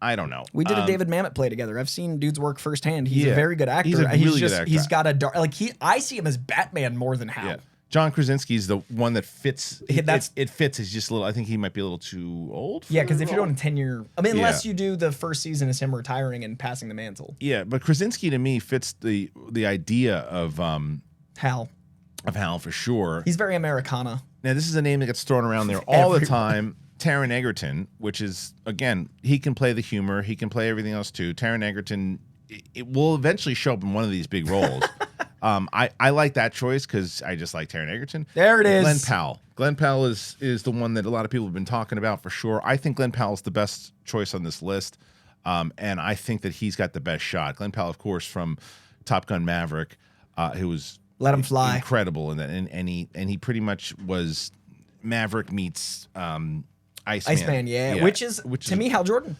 A: I don't know.
B: We did a David Mamet play together. I've seen dude's work firsthand. He's a very good actor.
A: He's a really good actor.
B: He's got a dark, I see him as Batman more than Hal.
A: Yeah. John Krasinski's the one that fits. It fits. He's just a little. I think he might be a little too old.
B: Yeah, because if you're doing a 10-year, I mean, unless you do the first season as him retiring and passing the mantle.
A: Yeah, but Krasinski to me fits the idea of
B: Hal.
A: Of Hal for sure.
B: He's very Americana.
A: Now this is a name that gets thrown around there all the time. Taron Egerton, which is, again, he can play the humor. He can play everything else too. Taron Egerton, it will eventually show up in one of these big roles. I like that choice because I just like Taron Egerton.
B: There it is.
A: Glenn Powell. Glenn Powell is the one that a lot of people have been talking about for sure. I think Glenn Powell is the best choice on this list. And I think that he's got the best shot. Glenn Powell, of course, from Top Gun Maverick, who was
B: Let Him Fly.
A: Incredible in that. And he pretty much was Maverick meets Iceman,
B: which is to me Hal Jordon.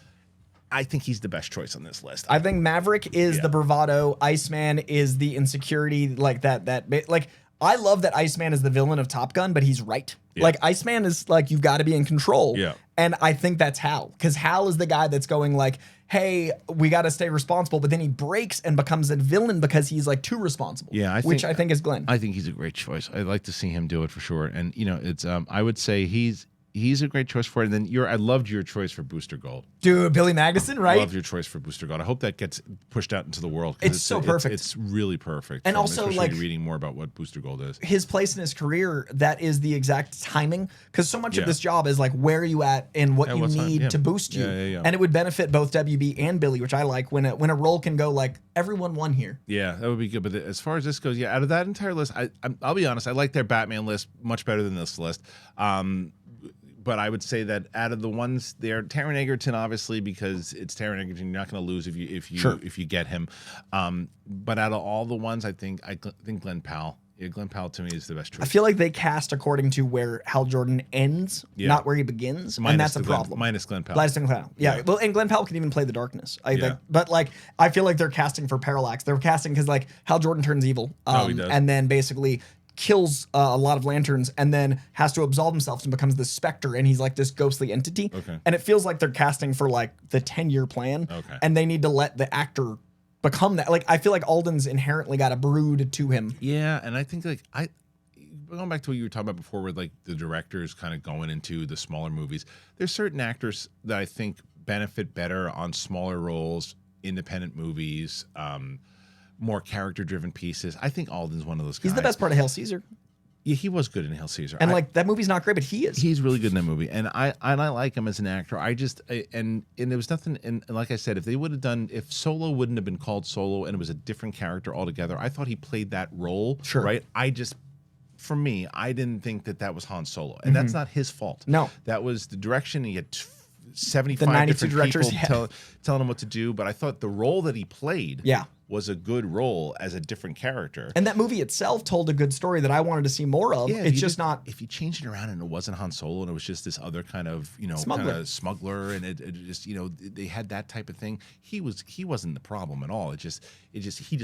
A: I think he's the best choice on this list.
B: I think Maverick is the bravado. Iceman is the insecurity, like that. Like I love that Iceman is the villain of Top Gun, but he's right. Yeah. Like Iceman is like you've got to be in control.
A: Yeah. And
B: I think that's Hal, because Hal is the guy that's going like, hey, we got to stay responsible, but then he breaks and becomes a villain because he's like too responsible.
A: Yeah,
B: which I think is Glenn.
A: I think he's a great choice. I'd like to see him do it for sure. And it's I would say he's a great choice for it. And then I loved your choice for Booster Gold.
B: Dude, Billy Magnuson, right?
A: I love your choice for Booster Gold. I hope that gets pushed out into the world.
B: It's so perfect.
A: It's really perfect.
B: And also, like,
A: reading more about what Booster Gold is.
B: His place in his career, that is the exact timing. Because so much of this job is like, where are you at and what you need to boost you.
A: Yeah.
B: And it would benefit both WB and Billy, which I like when a role can go like, everyone won here.
A: Yeah, that would be good. But as far as this goes, out of that entire list, I'll be honest, I like their Batman list much better than this list. But I would say that out of the ones there, Taron Egerton, obviously, because it's Taron Egerton, you're not going to lose if you get him. But out of all the ones, I think Glenn Powell. Yeah, Glenn Powell to me is the best choice.
B: I feel like they cast according to where Hal Jordon ends, not where he begins, and that's a problem.
A: Minus Glenn Powell.
B: Minus Glenn Powell. Yeah. Well, and Glenn Powell can even play the darkness. But like, I feel like they're casting for parallax. They're casting because like Hal Jordon turns evil,
A: he does.
B: and then basically kills a lot of lanterns and then has to absolve himself and becomes this specter, and he's like this ghostly entity.
A: Okay.
B: And it feels like they're casting for like the 10-year plan.
A: Okay.
B: And they need to let the actor become that. Like, I feel like Alden's inherently got a brood to him.
A: Yeah, and I think like going back to what you were talking about before with like the directors kind of going into the smaller movies, there's certain actors that I think benefit better on smaller roles, independent movies, more character-driven pieces. I think Alden's one of those guys.
B: He's the best part of Hail Caesar.
A: Yeah, he was good in Hail Caesar.
B: And like that movie's not great, but he is.
A: He's really good in that movie, and I like him as an actor. And there was nothing. And like I said, if Solo wouldn't have been called Solo and it was a different character altogether, I thought he played that role.
B: Sure.
A: Right. For me, I didn't think that was Han Solo, and that's not his fault.
B: No,
A: that was the direction. He had 75 different
B: directors,
A: people telling him what to do, but I thought the role that he played was a good role as a different character.
B: And that movie itself told a good story that I wanted to see more of.
A: Yeah,
B: it's just not.
A: If you changed it around and it wasn't Han Solo and it was just this other kind of smuggler, and it just they had that type of thing. He wasn't the problem at all. He just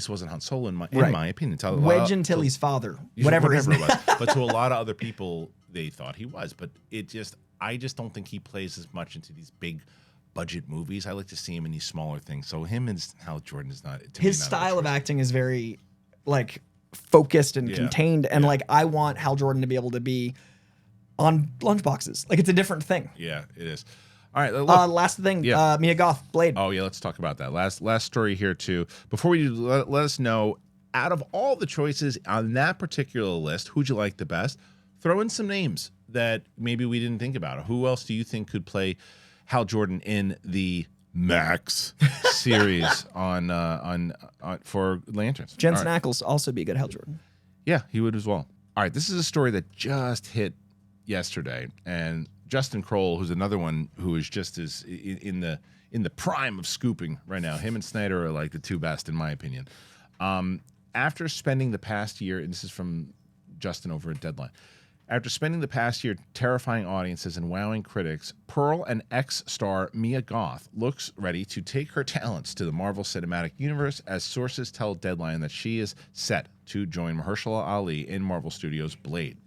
A: wasn't Han Solo in my opinion.
B: Wedge Antilles' father, whatever it was.
A: But to a lot of other people, they thought he was. But I just don't think he plays as much into these big budget movies. I like to see him in these smaller things. So him and Hal Jordon is not.
B: His style of acting is very like focused and contained, and like I want Hal Jordon to be able to be on lunchboxes. Like it's a different thing.
A: Yeah, it is. All right.
B: Last thing. Mia Goth, Blade.
A: Oh yeah, let's talk about that. Last story here too. Before we do, let us know, out of all the choices on that particular list, who'd you like the best? Throw in some names that maybe we didn't think about. Who else do you think could play Hal Jordon in the Max series on for Lanterns.
B: Jensen Ackles also be a good Hal Jordon.
A: Yeah, he would as well. All right, this is a story that just hit yesterday, and Justin Kroll, who's another one who is just as in the prime of scooping right now. Him and Sneider are like the two best, in my opinion. After spending the past year, and this is from Justin over at Deadline. After spending the past year terrifying audiences and wowing critics, Pearl and ex-star Mia Goth looks ready to take her talents to the Marvel Cinematic Universe, as sources tell Deadline that she is set to join Mahershala Ali in Marvel Studios' Blade.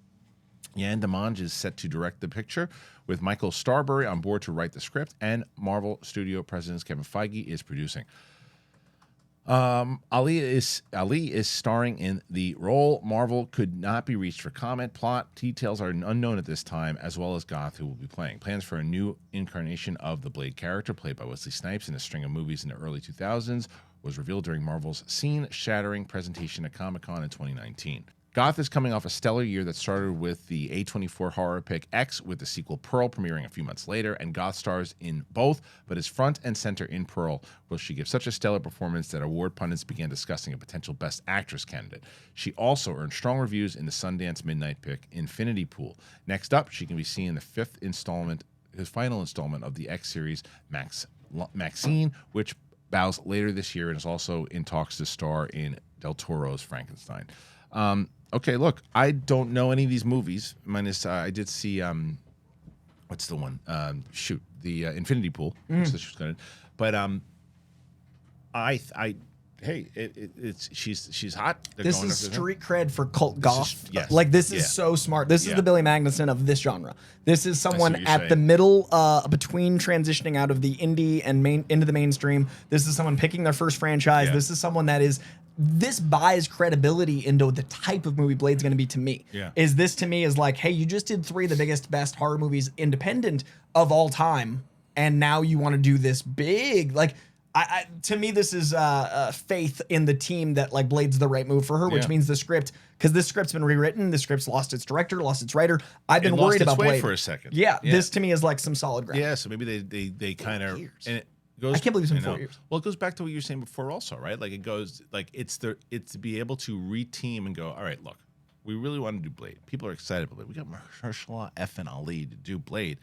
A: Yan Demange is set to direct the picture, with Michael Starbury on board to write the script, and Marvel Studio President Kevin Feige is producing. Ali is starring in the role. Marvel could not be reached for comment. Plot details are unknown at this time, as well as Goth, who will be playing. Plans for a new incarnation of the Blade character, played by Wesley Snipes in a string of movies in the early 2000s, was revealed during Marvel's scene-shattering presentation at Comic-Con in 2019. Goth is coming off a stellar year that started with the A24 horror pick X, with the sequel Pearl premiering a few months later, and Goth stars in both, but is front and center in Pearl. Will she give such a stellar performance that award pundits began discussing a potential Best Actress candidate? She also earned strong reviews in the Sundance Midnight pick Infinity Pool. Next up, she can be seen in the final installment of the X series Maxine, which bows later this year and is also in talks to star in Del Toro's Frankenstein. Okay, look, I don't know any of these movies. Minus, I did see, what's the one? The Infinity Pool. Which she was gonna, but she's hot. They're
B: this is street cred for cult goth.
A: Yes.
B: Like, this is so smart. This is the Billy Magnuson of this genre. This is someone at the middle, between transitioning out of the indie and into the mainstream. This is someone picking their first franchise. This is someone that is. This buys credibility into the type of movie Blade's going to be to me. This to me is like, hey, you just did 3 of the biggest, best horror movies independent of all time, and now you want to do this big. Like, to me, this is faith in the team that like Blade's the right move for her, which means the script, because this script's been rewritten, the script's lost its director, lost its writer. I've been worried about Blade
A: for a second.
B: This to me is like some solid ground.
A: Yeah, so maybe they kind of.
B: I can't believe it's been 4 years.
A: Well, it goes back to what you were saying before also, right? Like, it goes, like, it's to be able to reteam and go, all right, look, we really want to do Blade. People are excited about it. We got Mahershala and Ali to do Blade.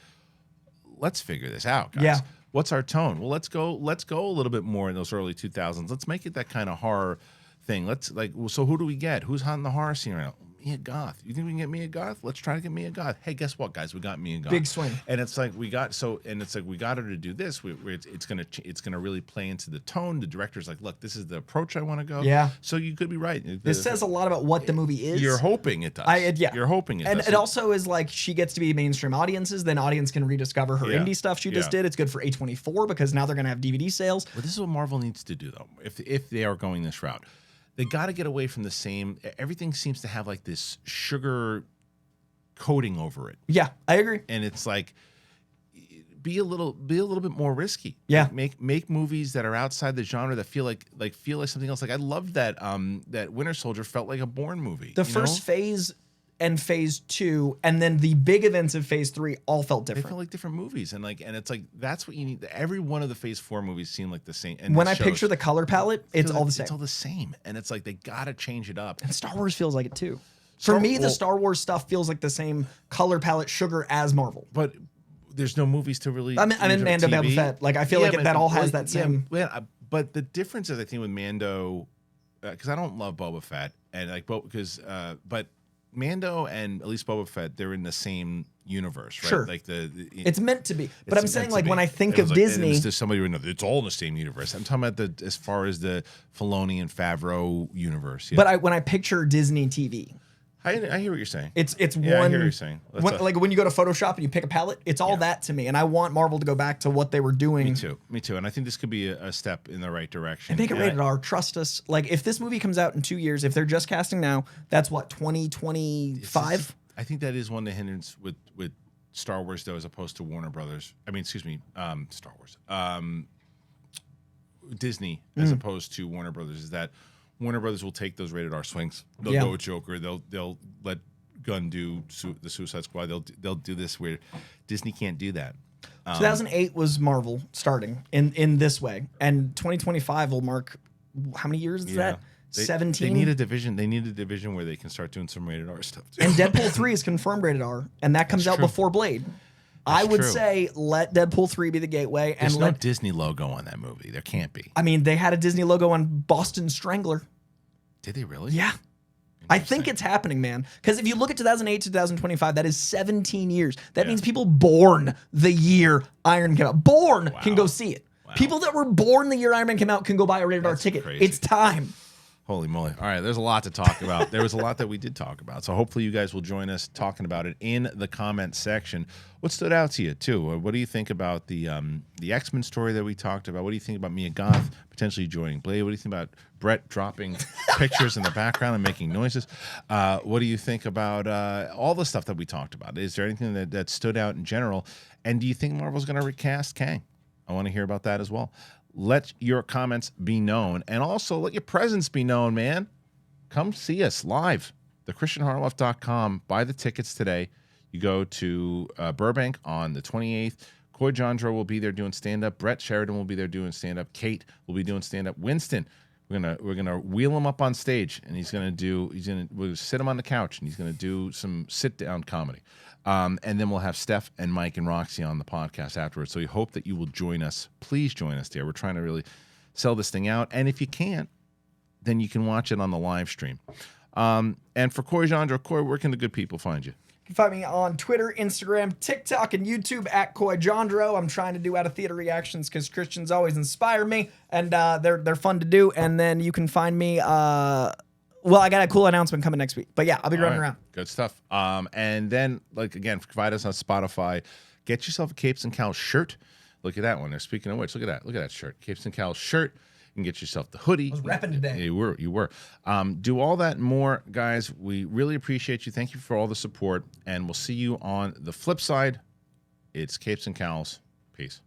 A: Let's figure this out, guys. What's our tone? Well, let's go a little bit more in those early 2000s. Let's make it that kind of horror thing. Let's, like, so who do we get? Who's hot in the horror scene right now? Mia Goth. You think we can get Mia Goth? Let's try to get Mia Goth. Hey, guess what, guys? We got Mia Goth.
B: Big swing.
A: And it's like we got her to do this. It's gonna really play into the tone. The director's like, look, this is the approach I want to go.
B: Yeah.
A: So you could be right.
B: This says a lot about what the movie is.
A: You're hoping it does. You're hoping it does.
B: And it also is like, she gets to be mainstream audiences. Then audience can rediscover her indie stuff she just did. It's good for A24 because now they're gonna have DVD sales.
A: But this is what Marvel needs to do though. If they are going this route. They got to get away from the same. Everything seems to have like this sugar coating over it.
B: Yeah, I agree.
A: And it's like, be a little bit more risky.
B: Yeah,
A: make movies that are outside the genre that feel like something else. Like, I love that that Winter Soldier felt like a Bourne movie.
B: The first phase and phase 2, and then the big events of phase 3 all felt different.
A: They felt like different movies, and it's like that's what you need. Every one of the phase 4 movies seem like the same. And
B: when I picture the color palette, it's all the same.
A: It's all the same, and it's like they gotta change it up.
B: And Star Wars feels like it too. For me, the Star Wars stuff feels like the same color palette sugar as Marvel.
A: But there's no movies to really.
B: I'm in Mando, Boba Fett. Like, I feel like that all has that same.
A: Yeah, but the difference is, I think, with Mando, because I don't love Boba Fett, and like but Mando and at least Boba Fett, they're in the same universe, right?
B: Sure.
A: Like
B: it's meant to be. But I'm saying, like, when I think of Disney,
A: there's somebody who knows it's all in the same universe. I'm talking about as far as the Filoni and Favreau universe. Yeah.
B: But when I picture Disney TV,
A: I hear what you're saying.
B: It's one.
A: I hear what you're saying.
B: Like when you go to Photoshop and you pick a palette, it's all that to me. And I want Marvel to go back to what they were doing.
A: Me too. And I think this could be a step in the right direction.
B: And make it rated R. Trust us. Like, if this movie comes out in 2 years, if they're just casting now, that's what, 2025?
A: I think that is one of the hindrances with Star Wars, though, as opposed to Warner Brothers. Star Wars. Disney, as opposed to Warner Brothers, is that Warner Brothers will take those rated R swings. They'll go with Joker. They'll let Gunn do the Suicide Squad. They'll do this where Disney can't do that.
B: 2008 was Marvel starting in this way, and 2025 will mark how many years is that? 17.
A: They need a division. They need a division where they can start doing some rated R stuff too.
B: And Deadpool 3 is confirmed rated R, and that comes out before Blade. I would say let Deadpool 3 be the gateway.
A: There's no Disney logo on that movie. There can't be.
B: I mean, they had a Disney logo on Boston Strangler.
A: Did they really?
B: Yeah. I think it's happening, man. Because if you look at 2008 to 2025, that is 17 years. That means people born the year Iron Man came out. Can go see it. Wow. People that were born the year Iron Man came out can go buy a rated R ticket. Crazy. It's time.
A: Holy moly. All right, there's a lot to talk about. There was a lot that we did talk about. So hopefully you guys will join us talking about it in the comment section. What stood out to you, too? What do you think about the X-Men story that we talked about? What do you think about Mia Goth potentially joining Blade? What do you think about Brett dropping pictures in the background and making noises? What do you think about all the stuff that we talked about? Is there anything that stood out in general? And do you think Marvel's going to recast Kang? I want to hear about that as well. Let your comments be known, and also let your presence be known, man. Come see us live. TheChristianHarloff.com. Buy the tickets today. You go to Burbank on the 28th. Coy Jandro will be there doing stand-up. Brett Sheridan will be there doing stand-up. Kate will be doing stand-up. Winston, we're gonna wheel him up on stage, and we'll sit him on the couch, and he's gonna do some sit-down comedy. And then we'll have Steph and Mike and Roxy on the podcast afterwards. So we hope that you will join us. Please join us there. We're trying to really sell this thing out. And if you can't, then you can watch it on the live stream. And for Coy Jandro, Coy, where can the good people find you?
B: You can find me on Twitter, Instagram, TikTok, and YouTube at Coy Jandro. I'm trying to do out of theater reactions because Christians always inspire me, and they're fun to do. And then you can find me. Well, I got a cool announcement coming next week. But yeah, I'll be running around.
A: Good stuff. And then, again, provide us on Spotify. Get yourself a Capes and Cowls shirt. Look at that one there. Speaking of which, look at that. Look at that shirt. Capes and Cowls shirt. You can get yourself the hoodie.
B: I was repping today.
A: You were. Do all that and more, guys. We really appreciate you. Thank you for all the support. And we'll see you on the flip side. It's Capes and Cowls. Peace.